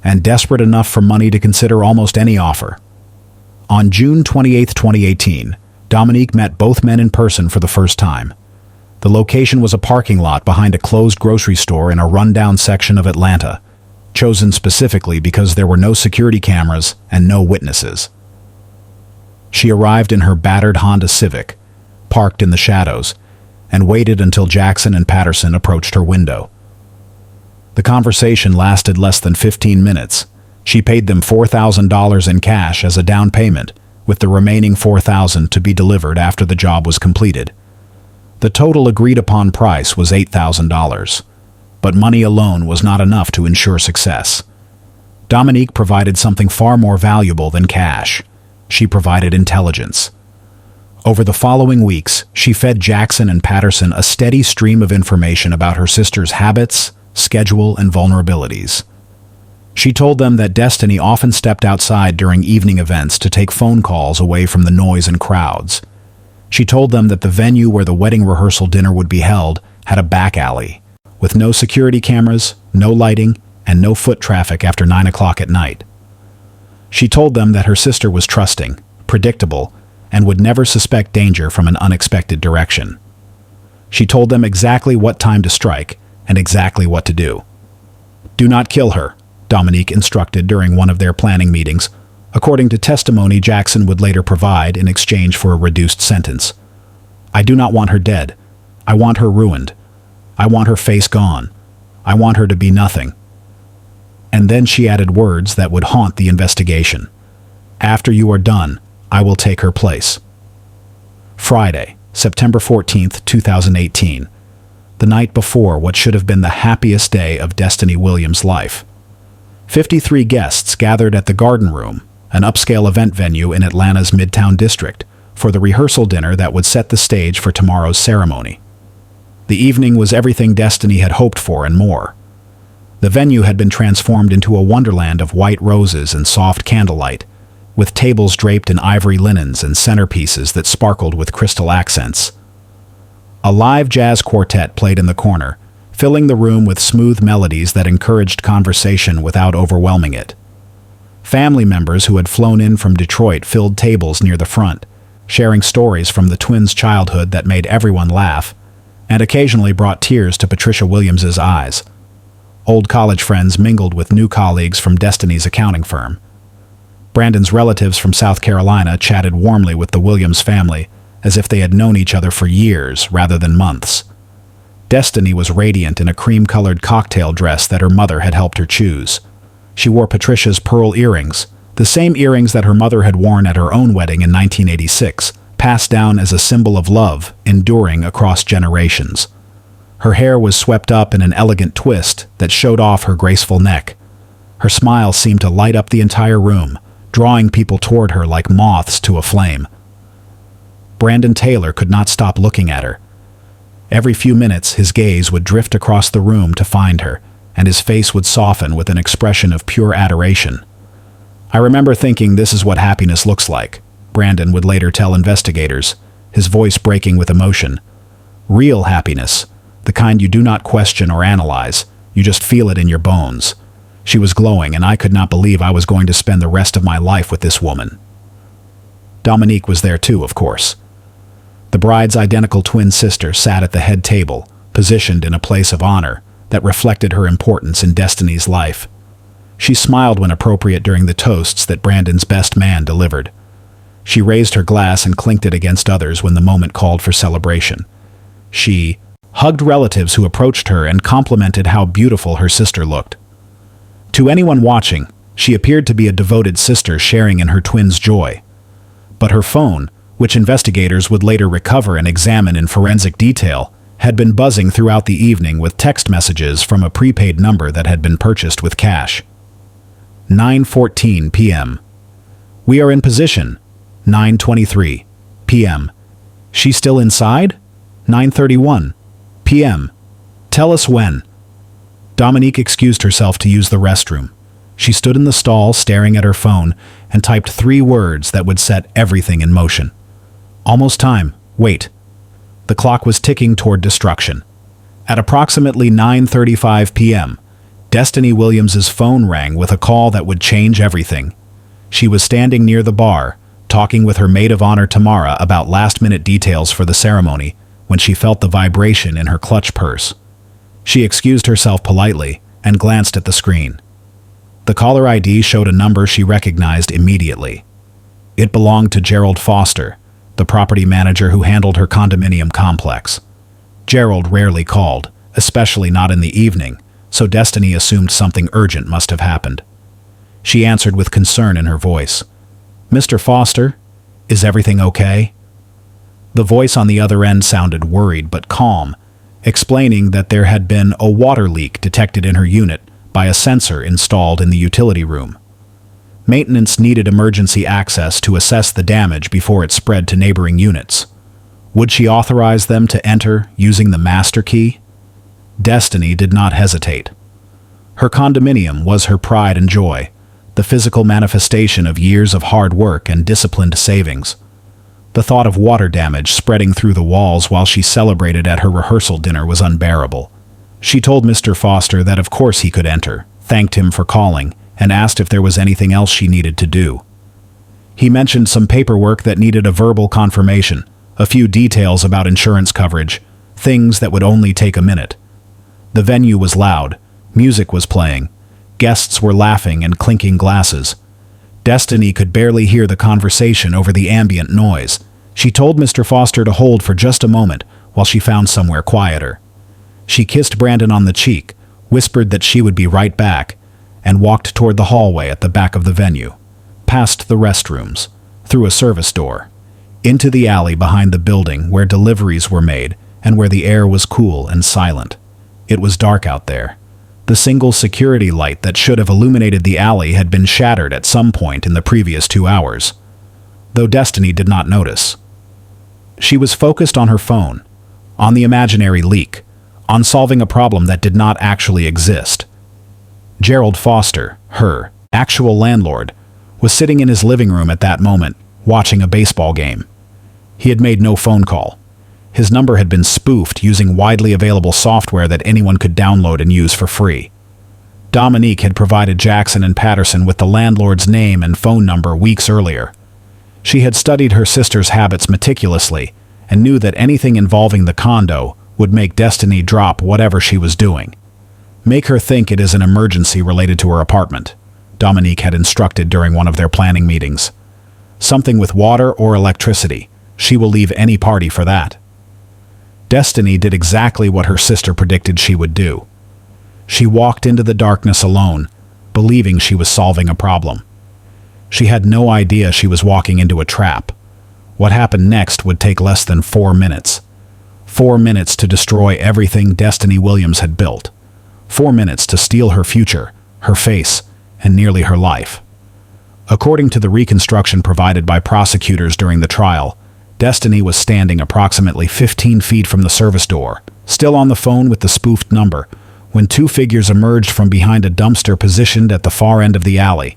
and desperate enough for money to consider almost any offer. On June 28, 2018, Dominique met both men in person for the first time. The location was a parking lot behind a closed grocery store in a rundown section of Atlanta, chosen specifically because there were no security cameras and no witnesses. She arrived in her battered Honda Civic, parked in the shadows, and waited until Jackson and Patterson approached her window. The conversation lasted less than 15 minutes. She paid them $4,000 in cash as a down payment, with the remaining $4,000 to be delivered after the job was completed. The total agreed-upon price was $8,000, but money alone was not enough to ensure success. Dominique provided something far more valuable than cash. She provided intelligence. Over the following weeks, she fed Jackson and Patterson a steady stream of information about her sister's habits, schedule, and vulnerabilities. She told them that Destiny often stepped outside during evening events to take phone calls away from the noise and crowds. She told them that the venue where the wedding rehearsal dinner would be held had a back alley, with no security cameras, no lighting, and no foot traffic after 9 o'clock at night. She told them that her sister was trusting, predictable, and would never suspect danger from an unexpected direction. She told them exactly what time to strike and exactly what to do. "Do not kill her," Dominique instructed during one of their planning meetings, according to testimony Jackson would later provide in exchange for a reduced sentence. "I do not want her dead. I want her ruined. I want her face gone. I want her to be nothing." And then she added words that would haunt the investigation. "After you are done, I will take her place." Friday, September 14th, 2018. The night before what should have been the happiest day of Destiny Williams' life. 53 guests gathered at the Garden Room, an upscale event venue in Atlanta's Midtown District, for the rehearsal dinner that would set the stage for tomorrow's ceremony. The evening was everything Destiny had hoped for and more. The venue had been transformed into a wonderland of white roses and soft candlelight, with tables draped in ivory linens and centerpieces that sparkled with crystal accents. A live jazz quartet played in the corner, filling the room with smooth melodies that encouraged conversation without overwhelming it. Family members who had flown in from Detroit filled tables near the front, sharing stories from the twins' childhood that made everyone laugh, and occasionally brought tears to Patricia Williams's eyes. Old college friends mingled with new colleagues from Destiny's accounting firm. Brandon's relatives from South Carolina chatted warmly with the Williams family, as if they had known each other for years rather than months. Destiny was radiant in a cream-colored cocktail dress that her mother had helped her choose. She wore Patricia's pearl earrings, the same earrings that her mother had worn at her own wedding in 1986, passed down as a symbol of love, enduring across generations. Her hair was swept up in an elegant twist that showed off her graceful neck. Her smile seemed to light up the entire room, drawing people toward her like moths to a flame. Brandon Taylor could not stop looking at her. Every few minutes, his gaze would drift across the room to find her, and his face would soften with an expression of pure adoration. "I remember thinking this is what happiness looks like," Brandon would later tell investigators, his voice breaking with emotion. "Real happiness, the kind you do not question or analyze, you just feel it in your bones." She was glowing, and I could not believe I was going to spend the rest of my life with this woman. Dominique was there too, of course. The bride's identical twin sister sat at the head table, positioned in a place of honor that reflected her importance in Destiny's life. She smiled when appropriate during the toasts that Brandon's best man delivered. She raised her glass and clinked it against others when the moment called for celebration. She hugged relatives who approached her and complimented how beautiful her sister looked. To anyone watching, she appeared to be a devoted sister sharing in her twins' joy. But her phone, which investigators would later recover and examine in forensic detail, had been buzzing throughout the evening with text messages from a prepaid number that had been purchased with cash. 9:14 p.m. We are in position. 9:23 p.m. She's still inside? 9:31 p.m. Tell us when. Dominique excused herself to use the restroom. She stood in the stall staring at her phone and typed 3 words that would set everything in motion. Almost time. Wait. The clock was ticking toward destruction. At approximately 9:35 p.m., Destiny Williams's phone rang with a call that would change everything. She was standing near the bar, talking with her maid of honor Tamara about last-minute details for the ceremony, when she felt the vibration in her clutch purse. She excused herself politely and glanced at the screen. The caller ID showed a number she recognized immediately. It belonged to Gerald Foster, the property manager who handled her condominium complex. Gerald rarely called, especially not in the evening, so Destiny assumed something urgent must have happened. She answered with concern in her voice. "Mr. Foster, is everything okay?" The voice on the other end sounded worried but calm, explaining that there had been a water leak detected in her unit by a sensor installed in the utility room. Maintenance needed emergency access to assess the damage before it spread to neighboring units. Would she authorize them to enter using the master key? Destiny did not hesitate. Her condominium was her pride and joy, the physical manifestation of years of hard work and disciplined savings. The thought of water damage spreading through the walls while she celebrated at her rehearsal dinner was unbearable. She told Mr. Foster that of course he could enter, thanked him for calling, and asked if there was anything else she needed to do. He mentioned some paperwork that needed a verbal confirmation, a few details about insurance coverage, things that would only take a minute. The venue was loud, music was playing, guests were laughing and clinking glasses. Destiny could barely hear the conversation over the ambient noise. She told Mr. Foster to hold for just a moment while she found somewhere quieter. She kissed Brandon on the cheek, whispered that she would be right back, and walked toward the hallway at the back of the venue, past the restrooms, through a service door, into the alley behind the building where deliveries were made and where the air was cool and silent. It was dark out there. The single security light that should have illuminated the alley had been shattered at some point in the previous 2 hours, though Destiny did not notice. She was focused on her phone, on the imaginary leak, on solving a problem that did not actually exist. Gerald Foster, her actual landlord, was sitting in his living room at that moment, watching a baseball game. He had made no phone call. His number had been spoofed using widely available software that anyone could download and use for free. Dominique had provided Jackson and Patterson with the landlord's name and phone number weeks earlier. She had studied her sister's habits meticulously and knew that anything involving the condo would make Destiny drop whatever she was doing. Make her think it is an emergency related to her apartment, Dominique had instructed during one of their planning meetings. Something with water or electricity. She will leave any party for that. Destiny did exactly what her sister predicted she would do. She walked into the darkness alone, believing she was solving a problem. She had no idea she was walking into a trap. What happened next would take less than 4 minutes. 4 minutes to destroy everything Destiny Williams had built. 4 minutes to steal her future, her face, and nearly her life. According to the reconstruction provided by prosecutors during the trial, Destiny was standing approximately 15 feet from the service door, still on the phone with the spoofed number, when 2 figures emerged from behind a dumpster positioned at the far end of the alley.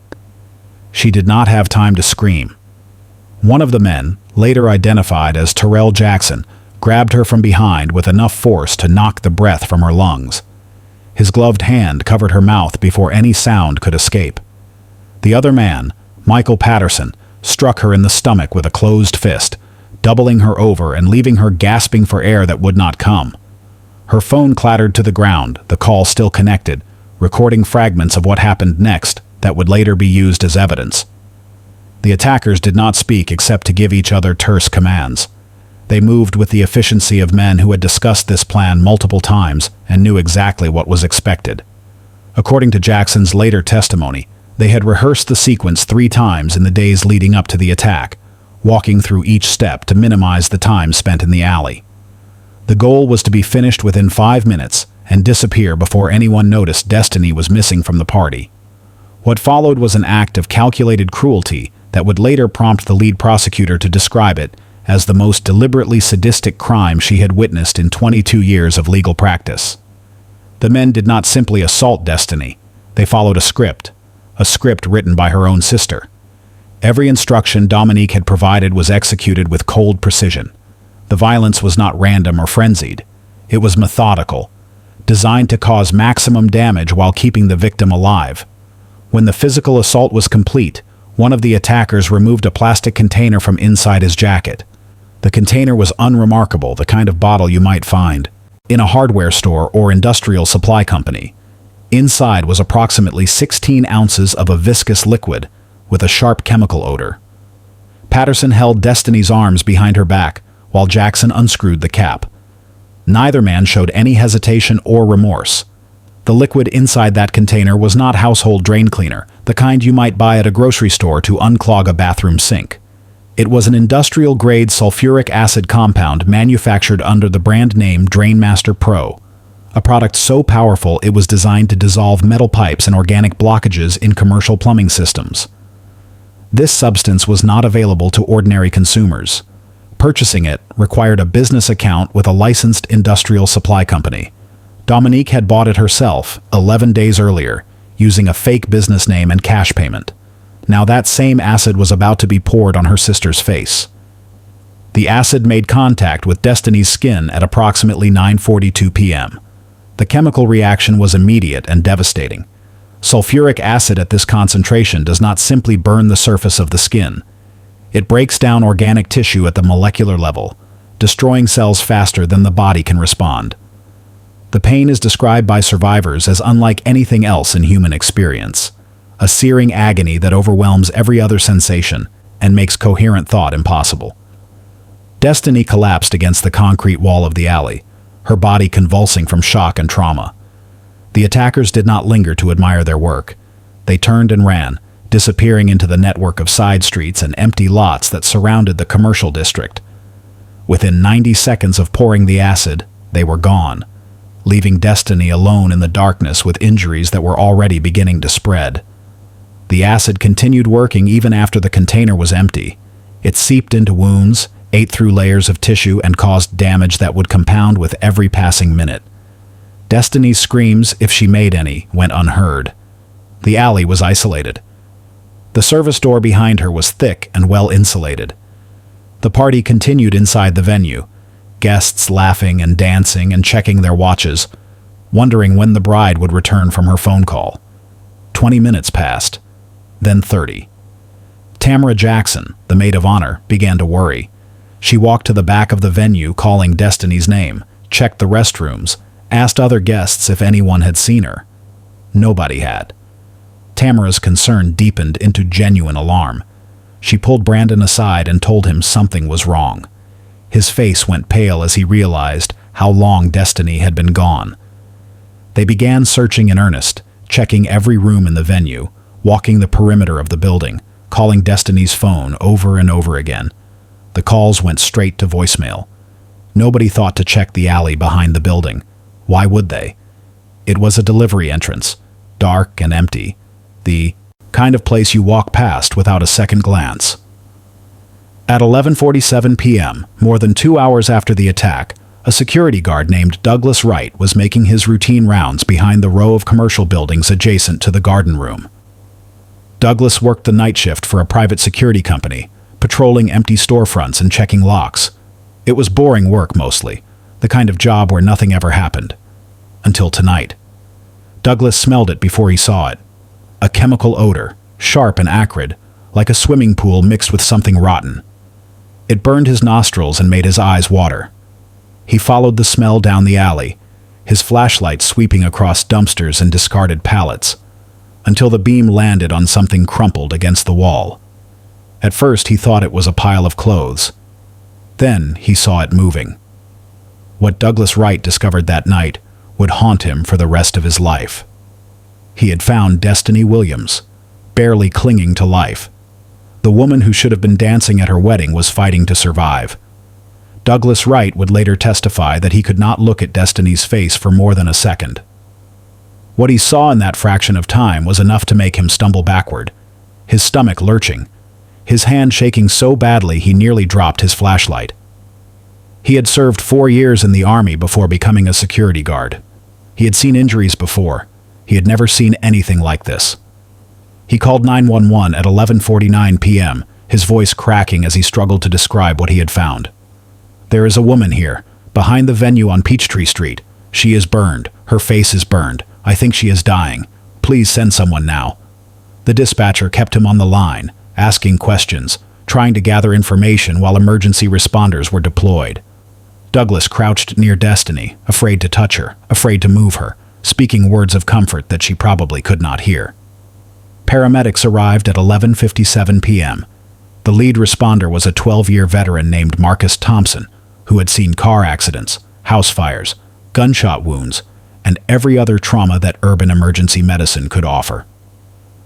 She did not have time to scream. One of the men, later identified as Terrell Jackson, grabbed her from behind with enough force to knock the breath from her lungs. His gloved hand covered her mouth before any sound could escape. The other man, Michael Patterson, struck her in the stomach with a closed fist, doubling her over and leaving her gasping for air that would not come. Her phone clattered to the ground, the call still connected, recording fragments of what happened next that would later be used as evidence. The attackers did not speak except to give each other terse commands. They moved with the efficiency of men who had discussed this plan multiple times and knew exactly what was expected. According to Jackson's later testimony, they had rehearsed the sequence 3 times in the days leading up to the attack, walking through each step to minimize the time spent in the alley. The goal was to be finished within 5 minutes and disappear before anyone noticed Destiny was missing from the party. What followed was an act of calculated cruelty that would later prompt the lead prosecutor to describe it as the most deliberately sadistic crime she had witnessed in 22 years of legal practice. The men did not simply assault Destiny. They followed a script written by her own sister. Every instruction Dominique had provided was executed with cold precision. The violence was not random or frenzied. It was methodical, designed to cause maximum damage while keeping the victim alive. When the physical assault was complete, one of the attackers removed a plastic container from inside his jacket. The container was unremarkable, the kind of bottle you might find in a hardware store or industrial supply company. Inside was approximately 16 ounces of a viscous liquid with a sharp chemical odor. Patterson held Destiny's arms behind her back while Jackson unscrewed the cap. Neither man showed any hesitation or remorse. The liquid inside that container was not household drain cleaner, the kind you might buy at a grocery store to unclog a bathroom sink. It was an industrial-grade sulfuric acid compound manufactured under the brand name Drainmaster Pro, a product so powerful it was designed to dissolve metal pipes and organic blockages in commercial plumbing systems. This substance was not available to ordinary consumers. Purchasing it required a business account with a licensed industrial supply company. Dominique had bought it herself 11 days earlier, using a fake business name and cash payment. Now that same acid was about to be poured on her sister's face. The acid made contact with Destiny's skin at approximately 9:42 p.m. The chemical reaction was immediate and devastating. Sulfuric acid at this concentration does not simply burn the surface of the skin. It breaks down organic tissue at the molecular level, destroying cells faster than the body can respond. The pain is described by survivors as unlike anything else in human experience, a searing agony that overwhelms every other sensation and makes coherent thought impossible. Destiny collapsed against the concrete wall of the alley, her body convulsing from shock and trauma. The attackers did not linger to admire their work. They turned and ran, disappearing into the network of side streets and empty lots that surrounded the commercial district. Within 90 seconds of pouring the acid, they were gone, leaving Destiny alone in the darkness with injuries that were already beginning to spread. The acid continued working even after the container was empty. It seeped into wounds, ate through layers of tissue, and caused damage that would compound with every passing minute. Destiny's screams, if she made any, went unheard. The alley was isolated. The service door behind her was thick and well insulated. The party continued inside the venue, guests laughing and dancing and checking their watches, wondering when the bride would return from her phone call. 20 minutes passed, then 30. Tamara Jackson, the maid of honor, began to worry. She walked to the back of the venue calling Destiny's name, checked the restrooms, asked other guests if anyone had seen her. Nobody had. Tamara's concern deepened into genuine alarm. She pulled Brandon aside and told him something was wrong. His face went pale as he realized how long Destiny had been gone. They began searching in earnest, checking every room in the venue, walking the perimeter of the building, calling Destiny's phone over and over again. The calls went straight to voicemail. Nobody thought to check the alley behind the building. Why would they? It was a delivery entrance, dark and empty, the kind of place you walk past without a second glance. At 11:47 p.m., more than 2 hours after the attack, a security guard named Douglas Wright was making his routine rounds behind the row of commercial buildings adjacent to the garden room. Douglas worked the night shift for a private security company, patrolling empty storefronts and checking locks. It was boring work mostly, the kind of job where nothing ever happened. Until tonight. Douglas smelled it before he saw it. A chemical odor, sharp and acrid, like a swimming pool mixed with something rotten. It burned his nostrils and made his eyes water. He followed the smell down the alley, his flashlight sweeping across dumpsters and discarded pallets, until the beam landed on something crumpled against the wall. At first he thought it was a pile of clothes. Then he saw it moving. What Douglas Wright discovered that night would haunt him for the rest of his life. He had found Destiny Williams, barely clinging to life. The woman who should have been dancing at her wedding was fighting to survive. Douglas Wright would later testify that he could not look at Destiny's face for more than a second. What he saw in that fraction of time was enough to make him stumble backward, his stomach lurching, his hand shaking so badly he nearly dropped his flashlight. He had served 4 years in the Army before becoming a security guard. He had seen injuries before. He had never seen anything like this. He called 911 at 11:49 p.m., his voice cracking as he struggled to describe what he had found. "There is a woman here, behind the venue on Peachtree Street. She is burned. Her face is burned. I think she is dying. Please send someone now." The dispatcher kept him on the line, asking questions, trying to gather information while emergency responders were deployed. Douglas crouched near Destiny, afraid to touch her, afraid to move her, speaking words of comfort that she probably could not hear. Paramedics arrived at 11:57 p.m. The lead responder was a 12-year veteran named Marcus Thompson, who had seen car accidents, house fires, gunshot wounds, and every other trauma that urban emergency medicine could offer.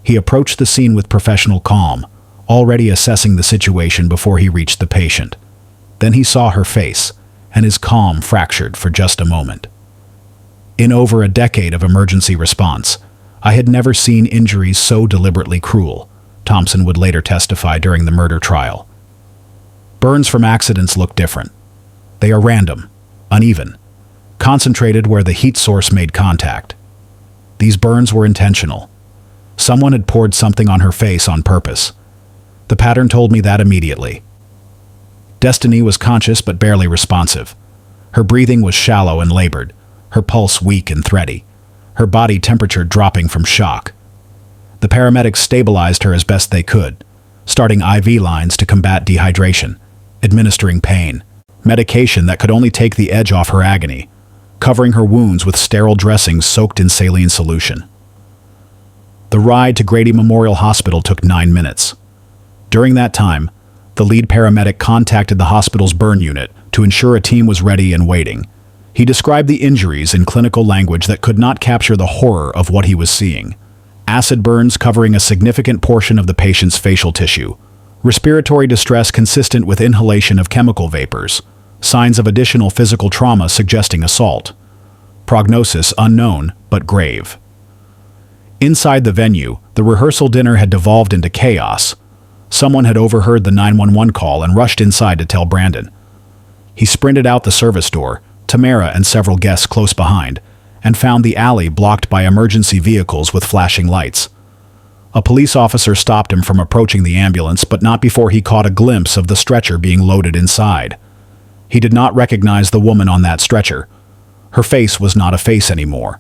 He approached the scene with professional calm, already assessing the situation before he reached the patient. Then he saw her face, and his calm fractured for just a moment. "In over a decade of emergency response, I had never seen injuries so deliberately cruel," Thompson would later testify during the murder trial. Burns from accidents look different. They are random, uneven, concentrated where the heat source made contact. These burns were intentional. Someone had poured something on her face on purpose. The pattern told me that immediately. Destiny was conscious but barely responsive. Her breathing was shallow and labored, her pulse weak and thready, her body temperature dropping from shock. The paramedics stabilized her as best they could, starting IV lines to combat dehydration, administering pain, medication that could only take the edge off her agony, covering her wounds with sterile dressings soaked in saline solution. The ride to Grady Memorial Hospital took 9 minutes. During that time, the lead paramedic contacted the hospital's burn unit to ensure a team was ready and waiting. He described the injuries in clinical language that could not capture the horror of what he was seeing. Acid burns covering a significant portion of the patient's facial tissue, respiratory distress consistent with inhalation of chemical vapors, signs of additional physical trauma suggesting assault. Prognosis unknown, but grave. Inside the venue, the rehearsal dinner had devolved into chaos. Someone had overheard the 911 call and rushed inside to tell Brandon. He sprinted out the service door, Tamara and several guests close behind, and found the alley blocked by emergency vehicles with flashing lights. A police officer stopped him from approaching the ambulance, but not before he caught a glimpse of the stretcher being loaded inside. He did not recognize the woman on that stretcher. Her face was not a face anymore.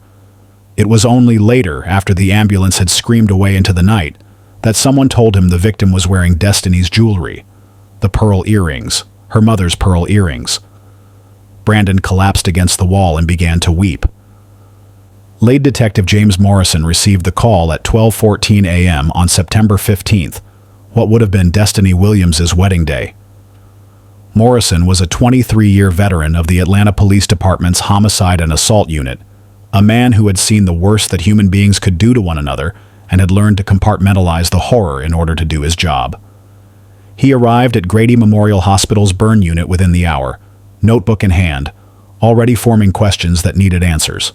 It was only later, after the ambulance had screamed away into the night, that someone told him the victim was wearing Destiny's jewelry, the pearl earrings, her mother's pearl earrings. Brandon collapsed against the wall and began to weep. Lead Detective James Morrison received the call at 12:14 a.m. on September 15th, what would have been Destiny Williams's wedding day. Morrison was a 23-year veteran of the Atlanta Police Department's Homicide and Assault Unit, a man who had seen the worst that human beings could do to one another and had learned to compartmentalize the horror in order to do his job. He arrived at Grady Memorial Hospital's burn unit within the hour, notebook in hand, already forming questions that needed answers.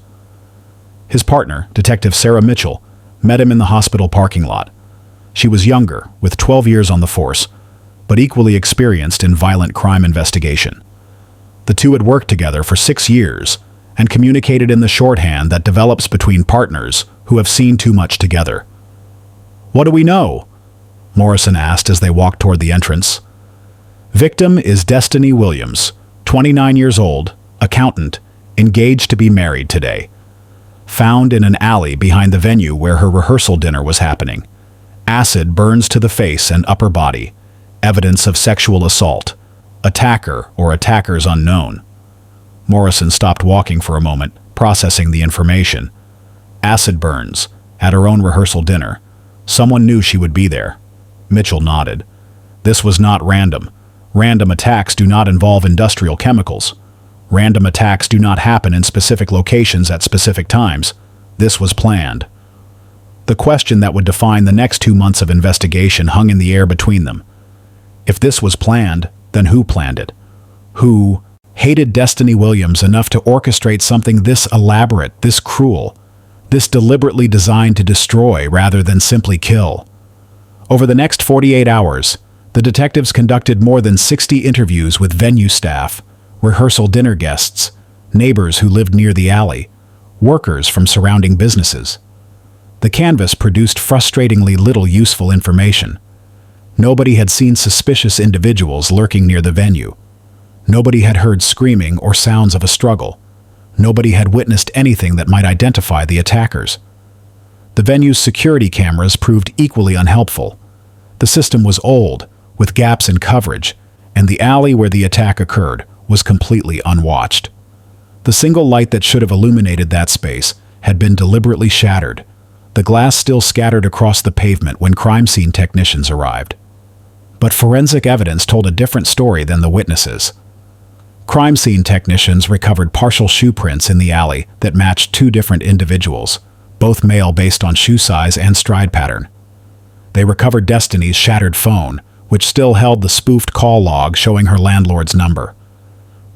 His partner, Detective Sarah Mitchell, met him in the hospital parking lot. She was younger, with 12 years on the force, but equally experienced in violent crime investigation. The two had worked together for 6 years and communicated in the shorthand that develops between partners who have seen too much together. "What do we know?" Morrison asked as they walked toward the entrance. "Victim is Destiny Williams, 29 years old, accountant, engaged to be married today. Found in an alley behind the venue where her rehearsal dinner was happening. Acid burns to the face and upper body. Evidence of sexual assault. Attacker or attackers unknown." Morrison stopped walking for a moment, processing the information. Acid burns, at her own rehearsal dinner. Someone knew she would be there. Mitchell nodded. This was not random. Random attacks do not involve industrial chemicals. Random attacks do not happen in specific locations at specific times. This was planned. The question that would define the next 2 months of investigation hung in the air between them. If this was planned, then who planned it? Who hated Destiny Williams enough to orchestrate something this elaborate, this cruel, this deliberately designed to destroy rather than simply kill? Over the next 48 hours, the detectives conducted more than 60 interviews with venue staff, rehearsal dinner guests, neighbors who lived near the alley, workers from surrounding businesses. The canvas produced frustratingly little useful information. Nobody had seen suspicious individuals lurking near the venue. Nobody had heard screaming or sounds of a struggle. Nobody had witnessed anything that might identify the attackers. The venue's security cameras proved equally unhelpful. The system was old, with gaps in coverage, and the alley where the attack occurred was completely unwatched. The single light that should have illuminated that space had been deliberately shattered, the glass still scattered across the pavement when crime scene technicians arrived. But forensic evidence told a different story than the witnesses. Crime scene technicians recovered partial shoe prints in the alley that matched 2 different individuals, both male based on shoe size and stride pattern. They recovered Destiny's shattered phone, which still held the spoofed call log showing her landlord's number.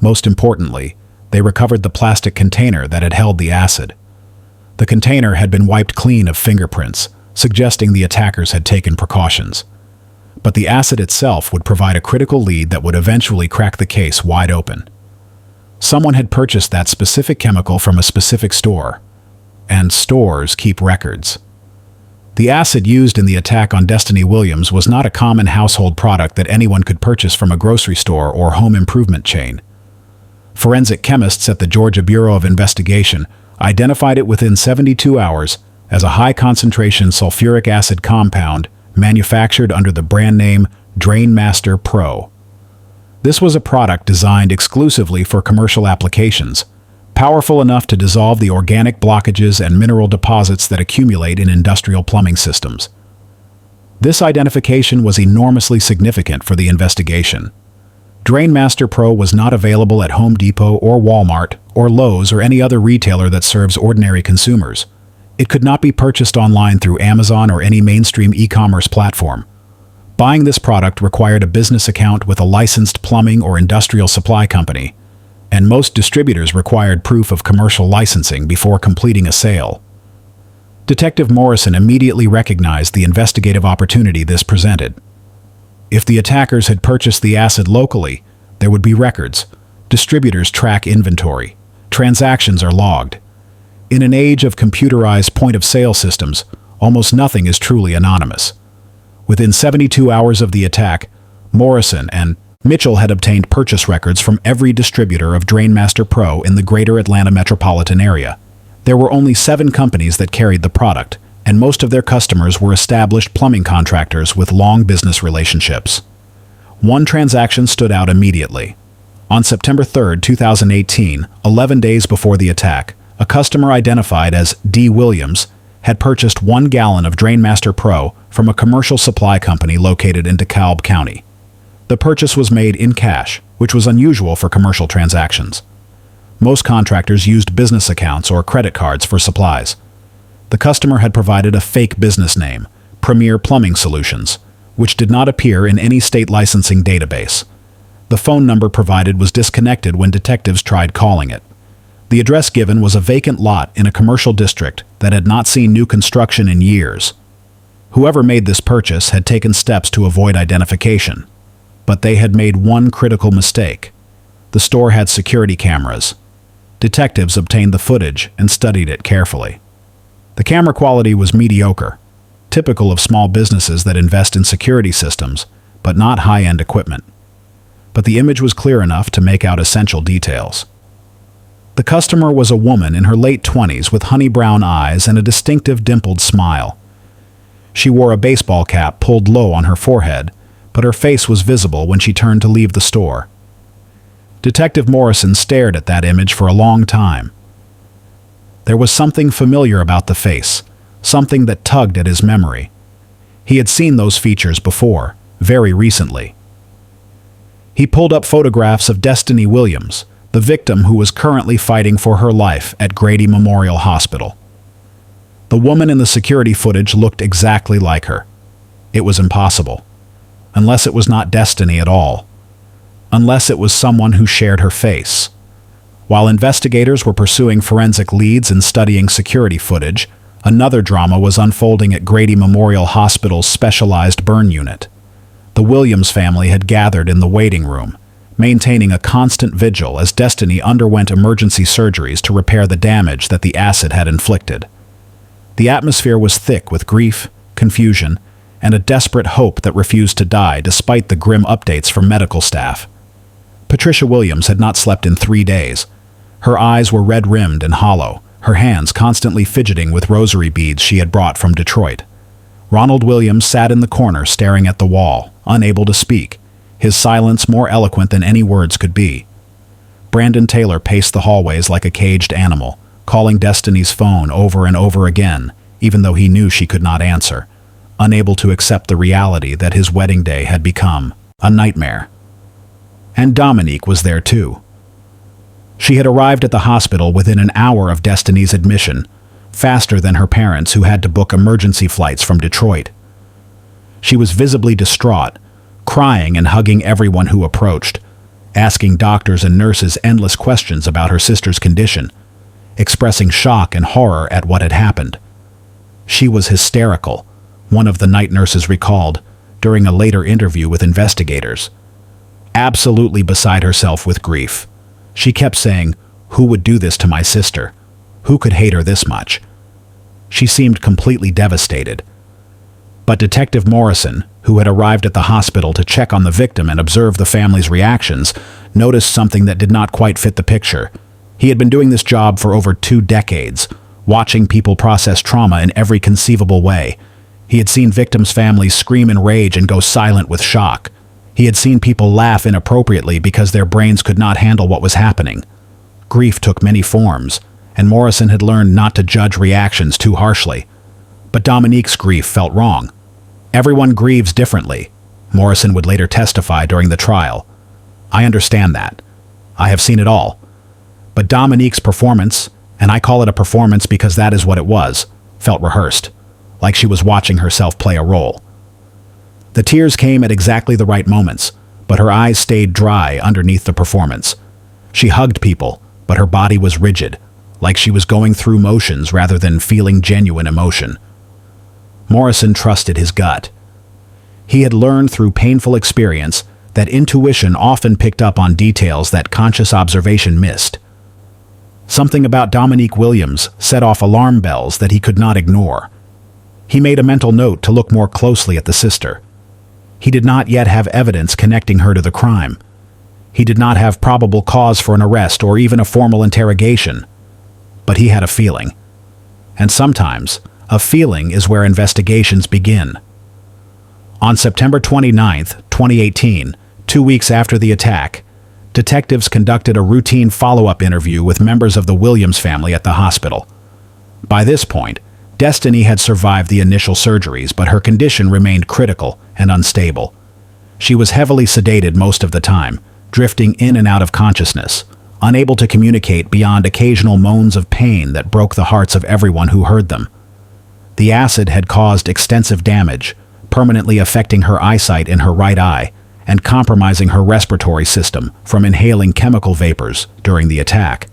Most importantly, they recovered the plastic container that had held the acid. The container had been wiped clean of fingerprints, suggesting the attackers had taken precautions. But the acid itself would provide a critical lead that would eventually crack the case wide open. Someone had purchased that specific chemical from a specific store, and stores keep records. The acid used in the attack on Destiny Williams was not a common household product that anyone could purchase from a grocery store or home improvement chain. Forensic chemists at the Georgia Bureau of Investigation identified it within 72 hours as a high-concentration sulfuric acid compound manufactured under the brand name Drainmaster Pro. This was a product designed exclusively for commercial applications, powerful enough to dissolve the organic blockages and mineral deposits that accumulate in industrial plumbing systems. This identification was enormously significant for the investigation. Drainmaster Pro was not available at Home Depot or Walmart or Lowe's or any other retailer that serves ordinary consumers. It could not be purchased online through Amazon or any mainstream e-commerce platform. Buying this product required a business account with a licensed plumbing or industrial supply company, and most distributors required proof of commercial licensing before completing a sale. Detective Morrison immediately recognized the investigative opportunity this presented. If the attackers had purchased the acid locally, there would be records. Distributors track inventory. Transactions are logged. In an age of computerized point-of-sale systems, almost nothing is truly anonymous. Within 72 hours of the attack, Morrison and Mitchell had obtained purchase records from every distributor of Drainmaster Pro in the greater Atlanta metropolitan area. There were only 7 companies that carried the product, and most of their customers were established plumbing contractors with long business relationships. One transaction stood out immediately. On September 3, 2018, 11 days before the attack, a customer identified as D. Williams had purchased 1 gallon of Drainmaster Pro from a commercial supply company located in DeKalb County. The purchase was made in cash, which was unusual for commercial transactions. Most contractors used business accounts or credit cards for supplies. The customer had provided a fake business name, Premier Plumbing Solutions, which did not appear in any state licensing database. The phone number provided was disconnected when detectives tried calling it. The address given was a vacant lot in a commercial district that had not seen new construction in years. Whoever made this purchase had taken steps to avoid identification, but they had made one critical mistake. The store had security cameras. Detectives obtained the footage and studied it carefully. The camera quality was mediocre, typical of small businesses that invest in security systems, but not high-end equipment. But the image was clear enough to make out essential details. The customer was a woman in her late 20s with honey brown eyes and a distinctive dimpled smile. She wore a baseball cap pulled low on her forehead, but her face was visible when she turned to leave the store. Detective Morrison stared at that image for a long time. There was something familiar about the face, something that tugged at his memory. He had seen those features before, very recently. He pulled up photographs of Destiny Williams, the victim who was currently fighting for her life at Grady Memorial Hospital. The woman in the security footage looked exactly like her. It was impossible. Unless it was not Destiny at all. Unless it was someone who shared her face. While investigators were pursuing forensic leads and studying security footage, another drama was unfolding at Grady Memorial Hospital's specialized burn unit. The Williams family had gathered in the waiting room, maintaining a constant vigil as Destiny underwent emergency surgeries to repair the damage that the acid had inflicted. The atmosphere was thick with grief, confusion, and a desperate hope that refused to die despite the grim updates from medical staff. Patricia Williams had not slept in 3 days. Her eyes were red-rimmed and hollow, her hands constantly fidgeting with rosary beads she had brought from Detroit. Ronald Williams sat in the corner staring at the wall, unable to speak, his silence more eloquent than any words could be. Brandon Taylor paced the hallways like a caged animal, calling Destiny's phone over and over again, even though he knew she could not answer, unable to accept the reality that his wedding day had become a nightmare. And Dominique was there too. She had arrived at the hospital within an hour of Destiny's admission, faster than her parents who had to book emergency flights from Detroit. She was visibly distraught, crying and hugging everyone who approached, asking doctors and nurses endless questions about her sister's condition, expressing shock and horror at what had happened. She was hysterical, one of the night nurses recalled, during a later interview with investigators. Absolutely beside herself with grief. She kept saying, "Who would do this to my sister? Who could hate her this much?" She seemed completely devastated. But Detective Morrison, who had arrived at the hospital to check on the victim and observe the family's reactions, noticed something that did not quite fit the picture. He had been doing this job for over 2 decades, watching people process trauma in every conceivable way. He had seen victims' families scream in rage and go silent with shock. He had seen people laugh inappropriately because their brains could not handle what was happening. Grief took many forms, and Morrison had learned not to judge reactions too harshly. But Dominique's grief felt wrong. Everyone grieves differently, Morrison would later testify during the trial. I understand that. I have seen it all. But Dominique's performance, and I call it a performance because that is what it was, felt rehearsed, like she was watching herself play a role. The tears came at exactly the right moments, but her eyes stayed dry underneath the performance. She hugged people, but her body was rigid, like she was going through motions rather than feeling genuine emotion. Morrison trusted his gut. He had learned through painful experience that intuition often picked up on details that conscious observation missed. Something about Dominique Williams set off alarm bells that he could not ignore. He made a mental note to look more closely at the sister. He did not yet have evidence connecting her to the crime. He did not have probable cause for an arrest or even a formal interrogation. But he had a feeling. And sometimes, a feeling is where investigations begin. On September 29, 2018, 2 weeks after the attack, detectives conducted a routine follow-up interview with members of the Williams family at the hospital. By this point, Destiny had survived the initial surgeries, but her condition remained critical and unstable. She was heavily sedated most of the time, drifting in and out of consciousness, unable to communicate beyond occasional moans of pain that broke the hearts of everyone who heard them. The acid had caused extensive damage, permanently affecting her eyesight in her right eye and compromising her respiratory system from inhaling chemical vapors during the attack.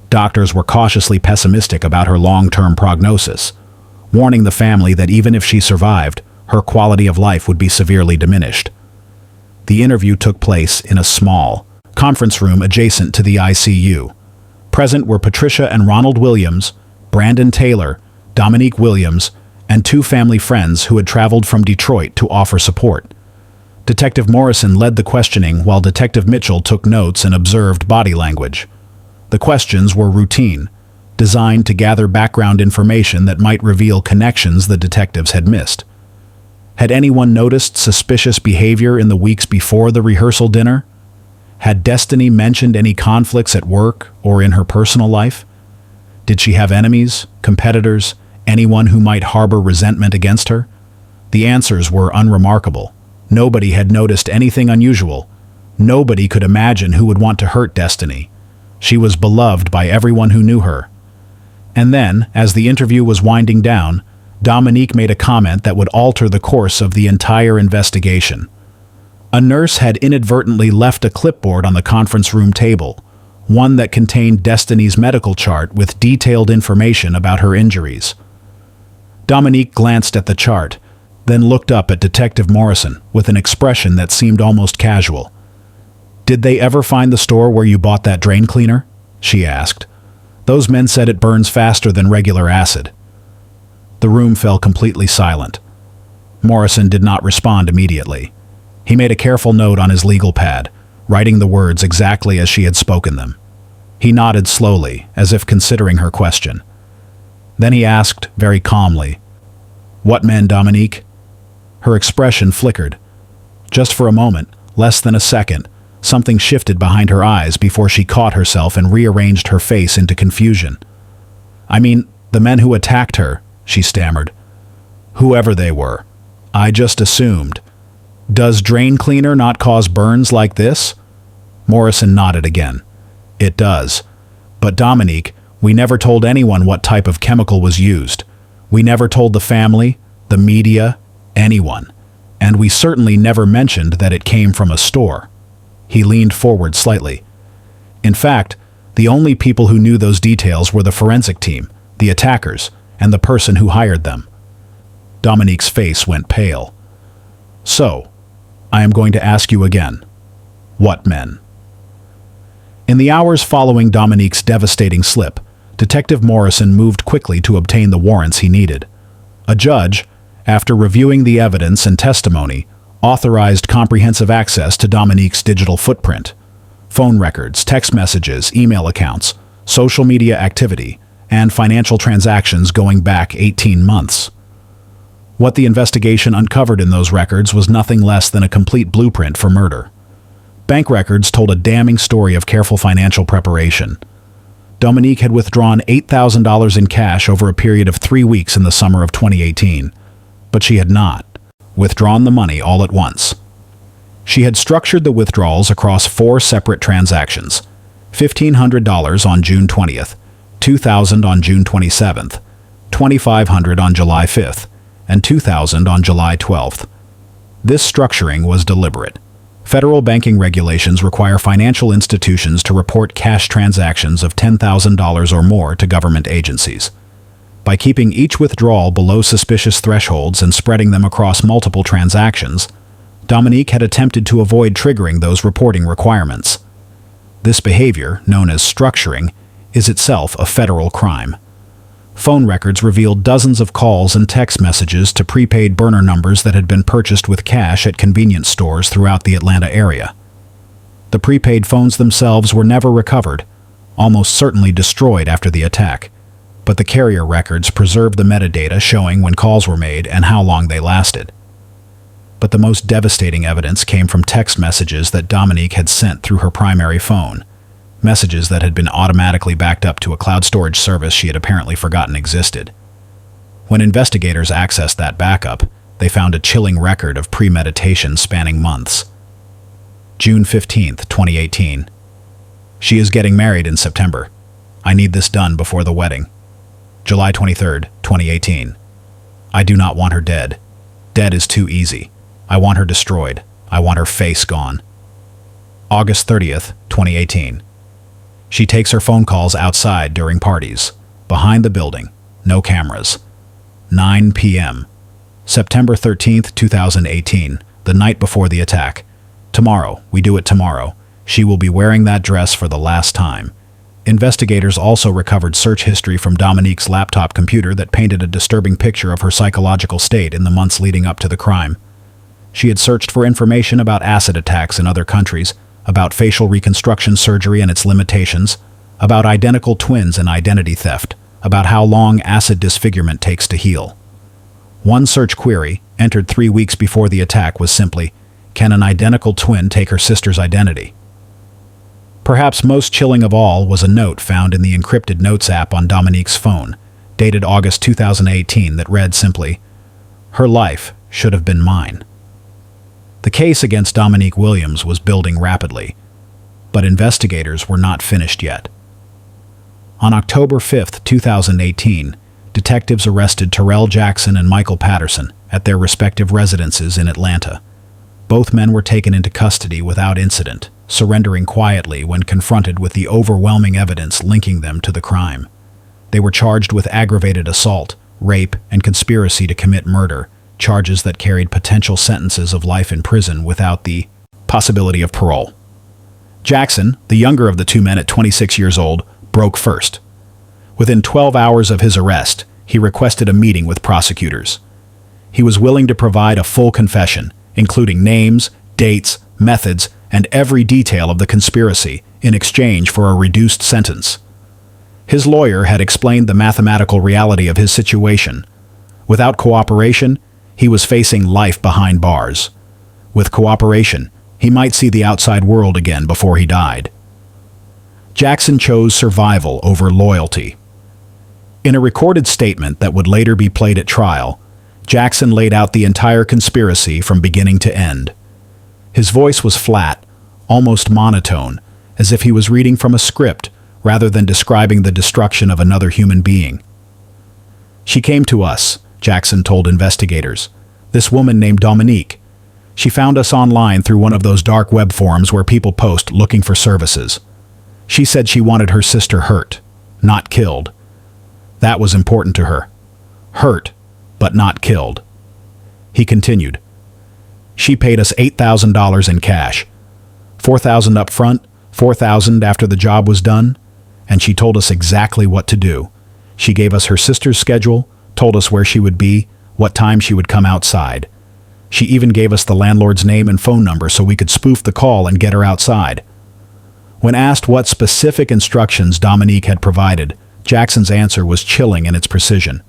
Doctors were cautiously pessimistic about her long-term prognosis, warning the family that even if she survived, her quality of life would be severely diminished. The interview took place in a small conference room adjacent to the ICU. Present were Patricia and Ronald Williams, Brandon Taylor, Dominique Williams, and 2 family friends who had traveled from Detroit to offer support. Detective Morrison led the questioning while Detective Mitchell took notes and observed body language. The questions were routine, designed to gather background information that might reveal connections the detectives had missed. Had anyone noticed suspicious behavior in the weeks before the rehearsal dinner? Had Destiny mentioned any conflicts at work or in her personal life? Did she have enemies, competitors, anyone who might harbor resentment against her? The answers were unremarkable. Nobody had noticed anything unusual. Nobody could imagine who would want to hurt Destiny. She was beloved by everyone who knew her. And then, as the interview was winding down, Dominique made a comment that would alter the course of the entire investigation. A nurse had inadvertently left a clipboard on the conference room table, one that contained Destiny's medical chart with detailed information about her injuries. Dominique glanced at the chart, then looked up at Detective Morrison with an expression that seemed almost casual. "Did they ever find the store where you bought that drain cleaner?" she asked. "Those men said it burns faster than regular acid." The room fell completely silent. Morrison did not respond immediately. He made a careful note on his legal pad, writing the words exactly as she had spoken them. He nodded slowly, as if considering her question. Then he asked, very calmly, "What men, Dominique?" Her expression flickered. Just for a moment, less than a second, something shifted behind her eyes before she caught herself and rearranged her face into confusion. "I mean, the men who attacked her," she stammered. "Whoever they were. I just assumed. Does drain cleaner not cause burns like this?" Morrison nodded again. "It does. But Dominique, we never told anyone what type of chemical was used. We never told the family, the media, anyone. And we certainly never mentioned that it came from a store." He leaned forward slightly. "In fact, the only people who knew those details were the forensic team, the attackers, and the person who hired them." Dominique's face went pale. "So, I am going to ask you again. What men?" In the hours following Dominique's devastating slip, Detective Morrison moved quickly to obtain the warrants he needed. A judge, after reviewing the evidence and testimony, authorized comprehensive access to Dominique's digital footprint, phone records, text messages, email accounts, social media activity, and financial transactions going back 18 months. What the investigation uncovered in those records was nothing less than a complete blueprint for murder. Bank records told a damning story of careful financial preparation. Dominique had withdrawn $8,000 in cash over a period of 3 weeks in the summer of 2018, but she had not withdrawn the money all at once. She had structured the withdrawals across 4 separate transactions: $1,500 on June 20th, $2,000 on June 27th, $2,500 on July 5th, and $2,000 on July 12th. This structuring was deliberate. Federal banking regulations require financial institutions to report cash transactions of $10,000 or more to government agencies. By keeping each withdrawal below suspicious thresholds and spreading them across multiple transactions, Dominique had attempted to avoid triggering those reporting requirements. This behavior, known as structuring, is itself a federal crime. Phone records revealed dozens of calls and text messages to prepaid burner numbers that had been purchased with cash at convenience stores throughout the Atlanta area. The prepaid phones themselves were never recovered, almost certainly destroyed after the attack, but the carrier records preserved the metadata showing when calls were made and how long they lasted. But the most devastating evidence came from text messages that Dominique had sent through her primary phone, messages that had been automatically backed up to a cloud storage service she had apparently forgotten existed. When investigators accessed that backup, they found a chilling record of premeditation spanning months. June 15th, 2018. She is getting married in September. I need this done before the wedding. July 23rd, 2018. I do not want her dead. Dead is too easy. I want her destroyed. I want her face gone. August 30th, 2018. She takes her phone calls outside during parties, behind the building, no cameras. 9 p.m. September 13th, 2018, the night before the attack. Tomorrow, we do it tomorrow. She will be wearing that dress for the last time. Investigators also recovered search history from Dominique's laptop computer that painted a disturbing picture of her psychological state in the months leading up to the crime. She had searched for information about acid attacks in other countries, about facial reconstruction surgery and its limitations, about identical twins and identity theft, about how long acid disfigurement takes to heal. One search query, entered 3 weeks before the attack, was simply, "Can an identical twin take her sister's identity?" Perhaps most chilling of all was a note found in the encrypted notes app on Dominique's phone, dated August 2018, that read simply, "Her life should have been mine." The case against Dominique Williams was building rapidly, but investigators were not finished yet. On October 5, 2018, detectives arrested Terrell Jackson and Michael Patterson at their respective residences in Atlanta. Both men were taken into custody without incident, surrendering quietly when confronted with the overwhelming evidence linking them to the crime. They were charged with aggravated assault, rape, and conspiracy to commit murder, charges that carried potential sentences of life in prison without the possibility of parole. Jackson, the younger of the two men at 26 years old, broke first. Within 12 hours of his arrest, he requested a meeting with prosecutors. He was willing to provide a full confession, including names, dates, methods, and every detail of the conspiracy, in exchange for a reduced sentence. His lawyer had explained the mathematical reality of his situation. Without cooperation, he was facing life behind bars. With cooperation, he might see the outside world again before he died. Jackson chose survival over loyalty. In a recorded statement that would later be played at trial, Jackson laid out the entire conspiracy from beginning to end. His voice was flat, almost monotone, as if he was reading from a script rather than describing the destruction of another human being. "She came to us," Jackson told investigators. "This woman named Dominique. She found us online through one of those dark web forums where people post looking for services. She said she wanted her sister hurt, not killed. That was important to her. Hurt, but not killed." He continued. "She paid us $8,000 in cash. $4,000 up front, $4,000 after the job was done, and she told us exactly what to do. She gave us her sister's schedule, told us where she would be, what time she would come outside. She even gave us the landlord's name and phone number so we could spoof the call and get her outside." When asked what specific instructions Dominique had provided, Jackson's answer was chilling in its precision.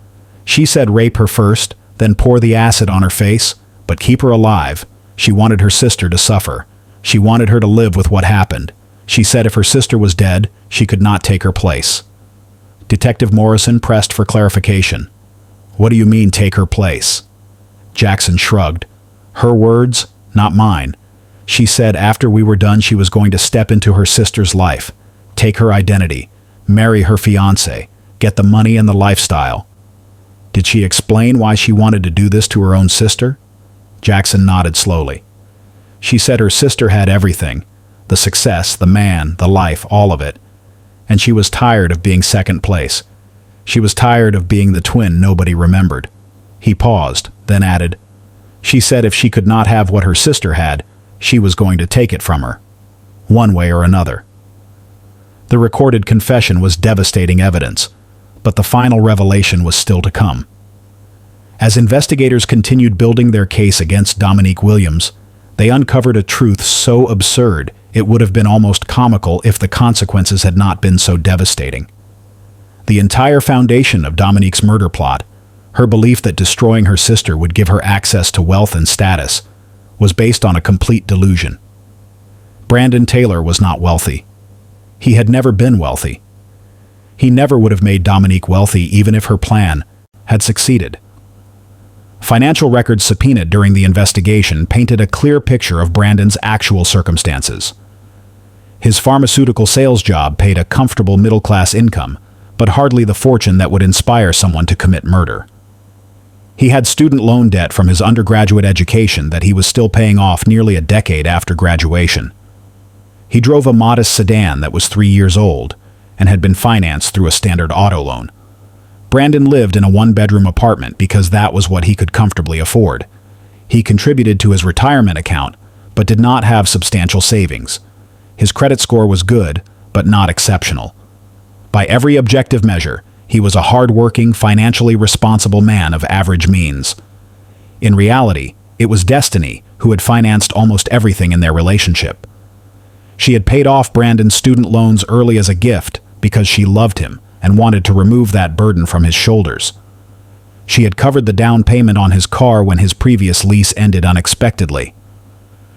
She said rape her first, then pour the acid on her face, but keep her alive. She wanted her sister to suffer. She wanted her to live with what happened. She said if her sister was dead, she could not take her place. Detective Morrison pressed for clarification. "What do you mean, take her place?" Jackson shrugged. "Her words, not mine. She said after we were done she was going to step into her sister's life, take her identity, marry her fiancé, get the money and the lifestyle." "Did she explain why she wanted to do this to her own sister?" Jackson nodded slowly. "She said her sister had everything, the success, the man, the life, all of it. And she was tired of being second place. She was tired of being the twin nobody remembered." He paused, then added, "She said if she could not have what her sister had, she was going to take it from her, one way or another." The recorded confession was devastating evidence, but the final revelation was still to come. As investigators continued building their case against Dominique Williams, they uncovered a truth so absurd it would have been almost comical if the consequences had not been so devastating. The entire foundation of Dominique's murder plot, her belief that destroying her sister would give her access to wealth and status, was based on a complete delusion. Brandon Taylor was not wealthy. He had never been wealthy. He never would have made Dominique wealthy even if her plan had succeeded. Financial records subpoenaed during the investigation painted a clear picture of Brandon's actual circumstances. His pharmaceutical sales job paid a comfortable middle-class income, but hardly the fortune that would inspire someone to commit murder. He had student loan debt from his undergraduate education that he was still paying off nearly a decade after graduation. He drove a modest sedan that was 3 years old and had been financed through a standard auto loan. Brandon lived in a one-bedroom apartment because that was what he could comfortably afford. He contributed to his retirement account, but did not have substantial savings. His credit score was good, but not exceptional. By every objective measure, he was a hard-working, financially responsible man of average means. In reality, it was Destiny who had financed almost everything in their relationship. She had paid off Brandon's student loans early as a gift because she loved him and wanted to remove that burden from his shoulders. She had covered the down payment on his car when his previous lease ended unexpectedly.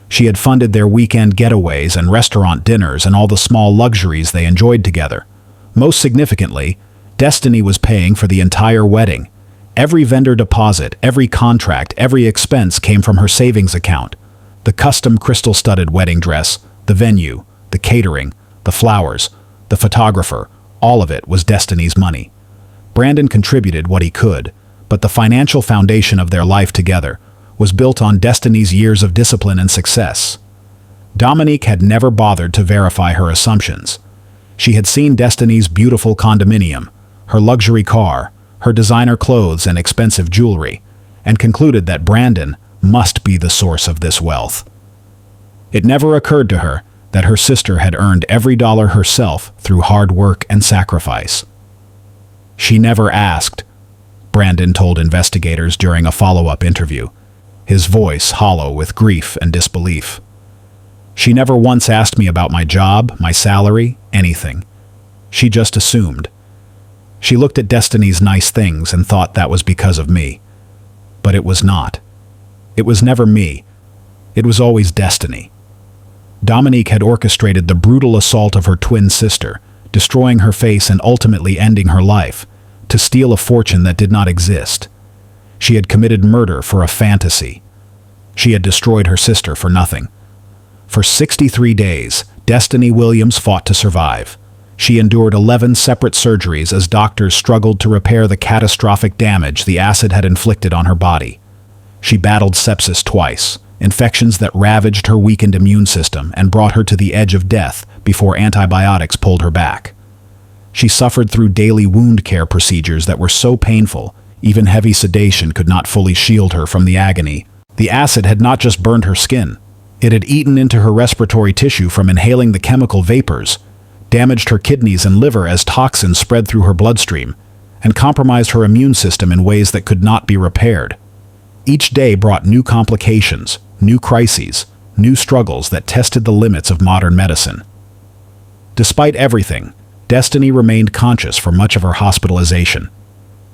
She had funded their weekend getaways and restaurant dinners and all the small luxuries they enjoyed together. Most significantly, Destiny was paying for the entire wedding. Every vendor deposit, every contract, every expense came from her savings account. The custom crystal-studded wedding dress, the venue, the catering, the flowers, the photographer, all of it was Destiny's money. Brandon contributed what he could, but the financial foundation of their life together was built on Destiny's years of discipline and success. Dominique had never bothered to verify her assumptions. She had seen Destiny's beautiful condominium, her luxury car, her designer clothes and expensive jewelry, and concluded that Brandon must be the source of this wealth. It never occurred to her that her sister had earned every dollar herself through hard work and sacrifice. She never asked, Brandon told investigators during a follow-up interview, his voice hollow with grief and disbelief. She never once asked me about my job, my salary, anything. She just assumed. She looked at Destiny's nice things and thought that was because of me. But it was not. It was never me. It was always Destiny. Dominique had orchestrated the brutal assault of her twin sister, destroying her face and ultimately ending her life, to steal a fortune that did not exist. She had committed murder for a fantasy. She had destroyed her sister for nothing. For 63 days, Destiny Williams fought to survive. She endured 11 separate surgeries as doctors struggled to repair the catastrophic damage the acid had inflicted on her body. She battled sepsis twice, infections that ravaged her weakened immune system and brought her to the edge of death before antibiotics pulled her back. She suffered through daily wound care procedures that were so painful, even heavy sedation could not fully shield her from the agony. The acid had not just burned her skin. It had eaten into her respiratory tissue from inhaling the chemical vapors, damaged her kidneys and liver as toxins spread through her bloodstream, and compromised her immune system in ways that could not be repaired. Each day brought new complications, new crises, new struggles that tested the limits of modern medicine. Despite everything, Destiny remained conscious for much of her hospitalization.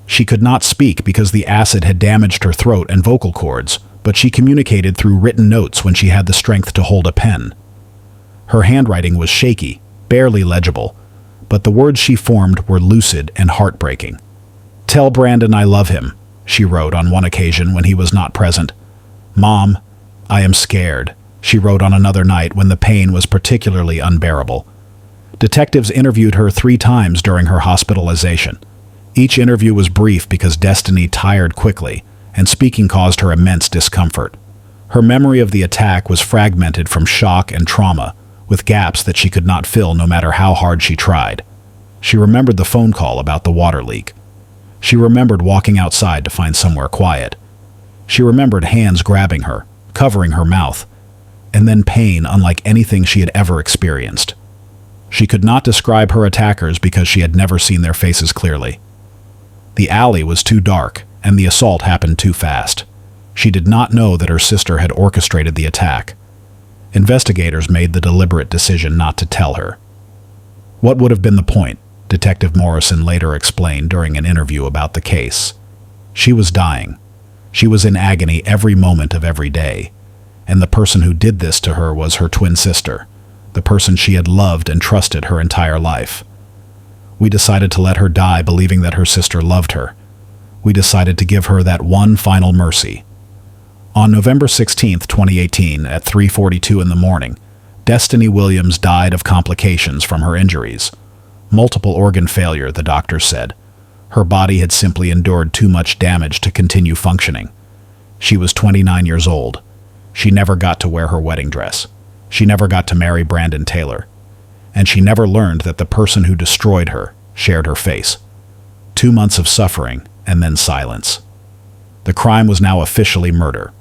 She could not speak because the acid had damaged her throat and vocal cords, but she communicated through written notes when she had the strength to hold a pen. Her handwriting was shaky, barely legible, but the words she formed were lucid and heartbreaking. "Tell Brandon I love him," she wrote on one occasion when he was not present. "Mom, I am scared," she wrote on another night when the pain was particularly unbearable. Detectives interviewed her 3 times during her hospitalization. Each interview was brief because Destiny tired quickly, and speaking caused her immense discomfort. Her memory of the attack was fragmented from shock and trauma, with gaps that she could not fill no matter how hard she tried. She remembered the phone call about the water leak. She remembered walking outside to find somewhere quiet. She remembered hands grabbing her, covering her mouth, and then pain unlike anything she had ever experienced. She could not describe her attackers because she had never seen their faces clearly. The alley was too dark, and the assault happened too fast. She did not know that her sister had orchestrated the attack. Investigators made the deliberate decision not to tell her. What would have been the point? Detective Morrison later explained during an interview about the case. She was dying. She was in agony every moment of every day. And the person who did this to her was her twin sister, the person she had loved and trusted her entire life. We decided to let her die believing that her sister loved her. We decided to give her that one final mercy. On November 16, 2018, at 3:42 in the morning, Destiny Williams died of complications from her injuries. Multiple organ failure, the doctors said. Her body had simply endured too much damage to continue functioning. She was 29 years old. She never got to wear her wedding dress. She never got to marry Brandon Taylor. And she never learned that the person who destroyed her shared her face. 2 months of suffering, and then silence. The crime was now officially murder.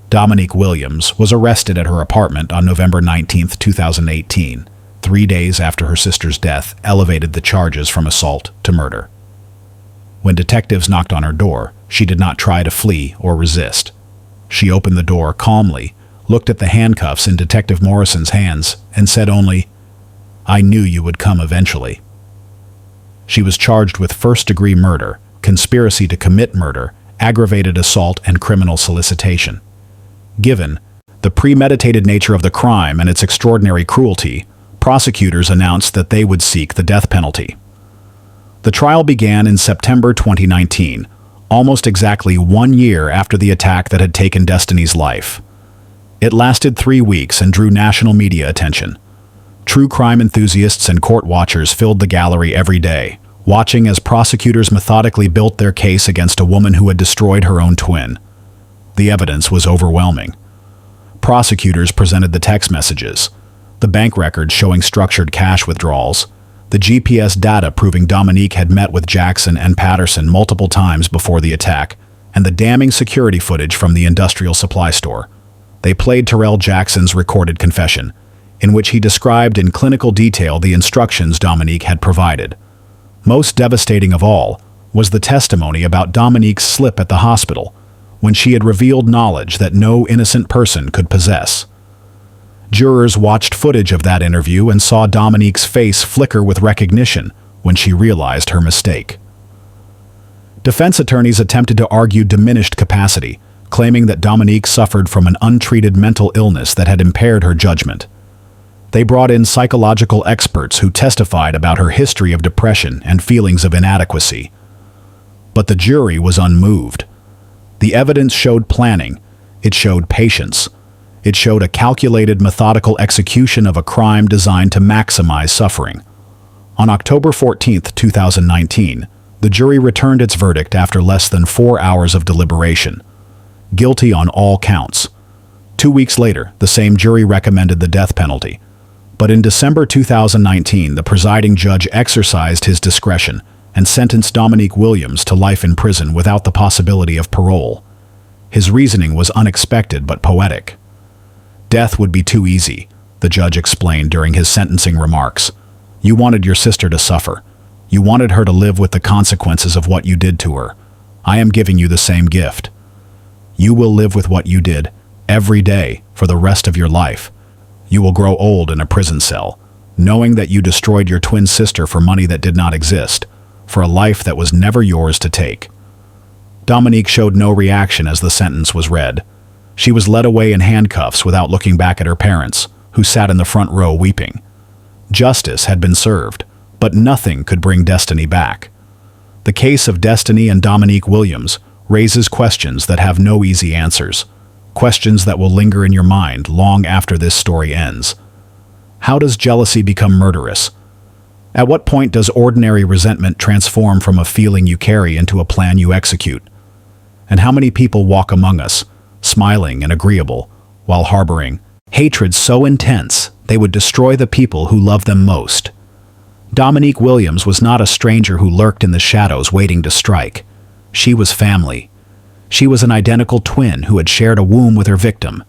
Dominique Williams was arrested at her apartment on November 19, 2018, 3 days after her sister's death elevated the charges from assault to murder. When detectives knocked on her door, she did not try to flee or resist. She opened the door calmly, looked at the handcuffs in Detective Morrison's hands, and said only, "I knew you would come eventually." She was charged with first-degree murder, conspiracy to commit murder, aggravated assault, and criminal solicitation. Given the premeditated nature of the crime and its extraordinary cruelty, prosecutors announced that they would seek the death penalty. The trial began in September 2019, almost exactly 1 year after the attack that had taken Destiny's life. It lasted 3 weeks and drew national media attention. True crime enthusiasts and court watchers filled the gallery every day, watching as prosecutors methodically built their case against a woman who had destroyed her own twin. The evidence was overwhelming. Prosecutors presented the text messages, the bank records showing structured cash withdrawals, the GPS data proving Dominique had met with Jackson and Patterson multiple times before the attack, and the damning security footage from the industrial supply store. They played Terrell Jackson's recorded confession, in which he described in clinical detail the instructions Dominique had provided. Most devastating of all was the testimony about Dominique's slip at the hospital, when she had revealed knowledge that no innocent person could possess. Jurors watched footage of that interview and saw Dominique's face flicker with recognition when she realized her mistake. Defense attorneys attempted to argue diminished capacity, claiming that Dominique suffered from an untreated mental illness that had impaired her judgment. They brought in psychological experts who testified about her history of depression and feelings of inadequacy. But the jury was unmoved. The evidence showed planning. It showed patience. It showed a calculated, methodical execution of a crime designed to maximize suffering. On October 14, 2019, the jury returned its verdict after less than 4 hours of deliberation. Guilty on all counts. 2 weeks later, the same jury recommended the death penalty. But in December 2019, the presiding judge exercised his discretion and sentenced Dominique Williams to life in prison without the possibility of parole. His reasoning was unexpected but poetic. Death would be too easy, the judge explained during his sentencing remarks. You wanted your sister to suffer. You wanted her to live with the consequences of what you did to her. I am giving you the same gift. You will live with what you did, every day, for the rest of your life. You will grow old in a prison cell, knowing that you destroyed your twin sister for money that did not exist, for a life that was never yours to take. Dominique showed no reaction as the sentence was read. She was led away in handcuffs without looking back at her parents, who sat in the front row weeping. Justice had been served, but nothing could bring Destiny back. The case of Destiny and Dominique Williams raises questions that have no easy answers, questions that will linger in your mind long after this story ends. How does jealousy become murderous? At what point does ordinary resentment transform from a feeling you carry into a plan you execute? And how many people walk among us, smiling and agreeable, while harboring hatred so intense they would destroy the people who love them most? Dominique Williams was not a stranger who lurked in the shadows waiting to strike. She was family. She was an identical twin who had shared a womb with her victim,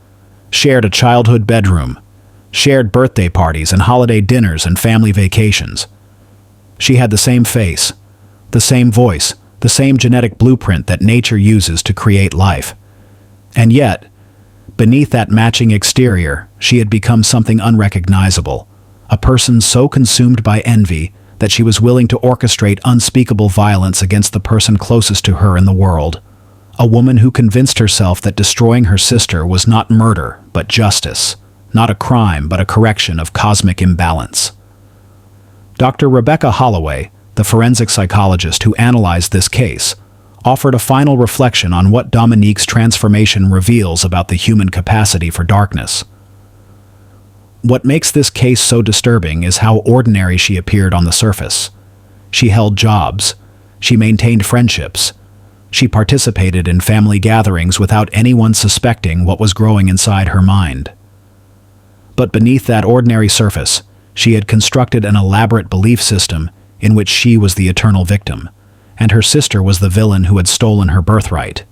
shared a childhood bedroom, shared birthday parties and holiday dinners and family vacations. She had the same face, the same voice, the same genetic blueprint that nature uses to create life. And yet, beneath that matching exterior, she had become something unrecognizable, a person so consumed by envy that she was willing to orchestrate unspeakable violence against the person closest to her in the world. A woman who convinced herself that destroying her sister was not murder, but justice, not a crime, but a correction of cosmic imbalance. Dr. Rebecca Holloway, the forensic psychologist who analyzed this case, offered a final reflection on what Dominique's transformation reveals about the human capacity for darkness. What makes this case so disturbing is how ordinary she appeared on the surface. She held jobs. She maintained friendships. She participated in family gatherings without anyone suspecting what was growing inside her mind. But beneath that ordinary surface, she had constructed an elaborate belief system in which she was the eternal victim, and her sister was the villain who had stolen her birthright.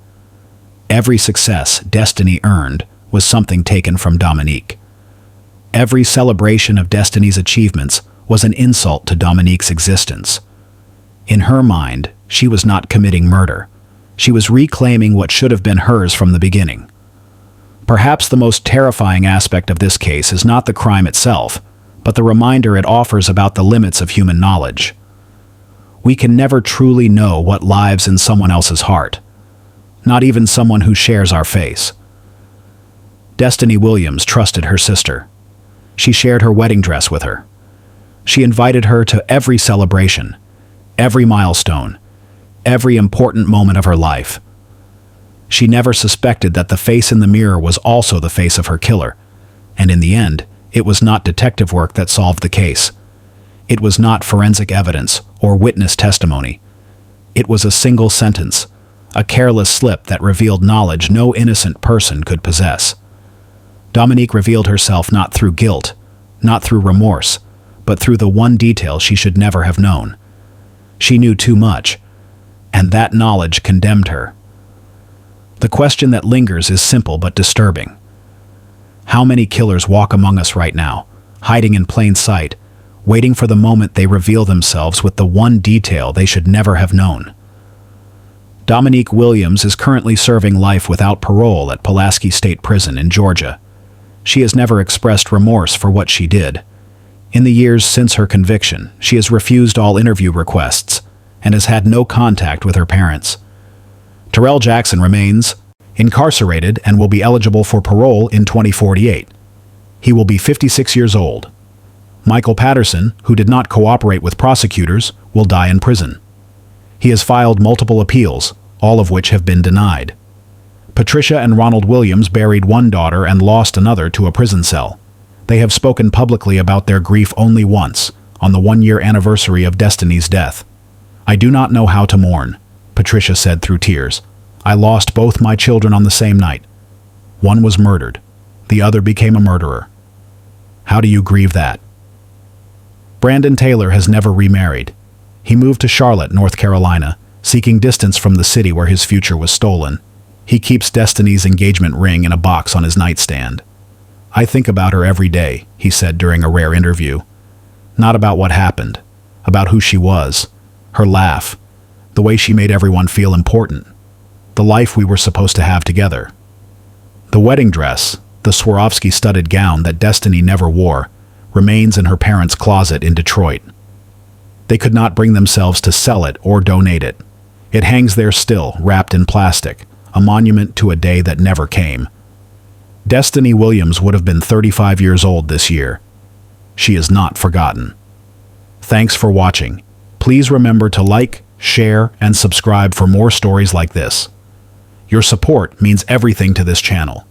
Every success Destiny earned was something taken from Dominique. Every celebration of Destiny's achievements was an insult to Dominique's existence. In her mind, she was not committing murder. She was reclaiming what should have been hers from the beginning. Perhaps the most terrifying aspect of this case is not the crime itself, but the reminder it offers about the limits of human knowledge. We can never truly know what lives in someone else's heart, not even someone who shares our face. Destiny Williams trusted her sister. She shared her wedding dress with her. She invited her to every celebration, every milestone, every important moment of her life. She never suspected that the face in the mirror was also the face of her killer. And in the end, it was not detective work that solved the case. It was not forensic evidence or witness testimony. It was a single sentence, a careless slip that revealed knowledge no innocent person could possess. Dominique revealed herself not through guilt, not through remorse, but through the one detail she should never have known. She knew too much, and that knowledge condemned her. The question that lingers is simple but disturbing. How many killers walk among us right now, hiding in plain sight, waiting for the moment they reveal themselves with the one detail they should never have known? Dominique Williams is currently serving life without parole at Pulaski State Prison in Georgia. She has never expressed remorse for what she did. In the years since her conviction, she has refused all interview requests and has had no contact with her parents. Terrell Jackson remains incarcerated and will be eligible for parole in 2048. He will be 56 years old. Michael Patterson, who did not cooperate with prosecutors, will die in prison. He has filed multiple appeals, all of which have been denied. Patricia and Ronald Williams buried one daughter and lost another to a prison cell. They have spoken publicly about their grief only once, on the one-year anniversary of Destiny's death. "I do not know how to mourn," Patricia said through tears. "I lost both my children on the same night. One was murdered. The other became a murderer. How do you grieve that?" Brandon Taylor has never remarried. He moved to Charlotte, North Carolina, seeking distance from the city where his future was stolen. He keeps Destiny's engagement ring in a box on his nightstand. "I think about her every day," he said during a rare interview. Not about what happened, about who she was, her laugh, the way she made everyone feel important, the life we were supposed to have together. The wedding dress, the Swarovski-studded gown that Destiny never wore, remains in her parents' closet in Detroit. They could not bring themselves to sell it or donate it. It hangs there still, wrapped in plastic, a monument to a day that never came. Destiny Williams would have been 35 years old this year. She is not forgotten. Thanks for watching. Please remember to like, share, and subscribe for more stories like this. Your support means everything to this channel.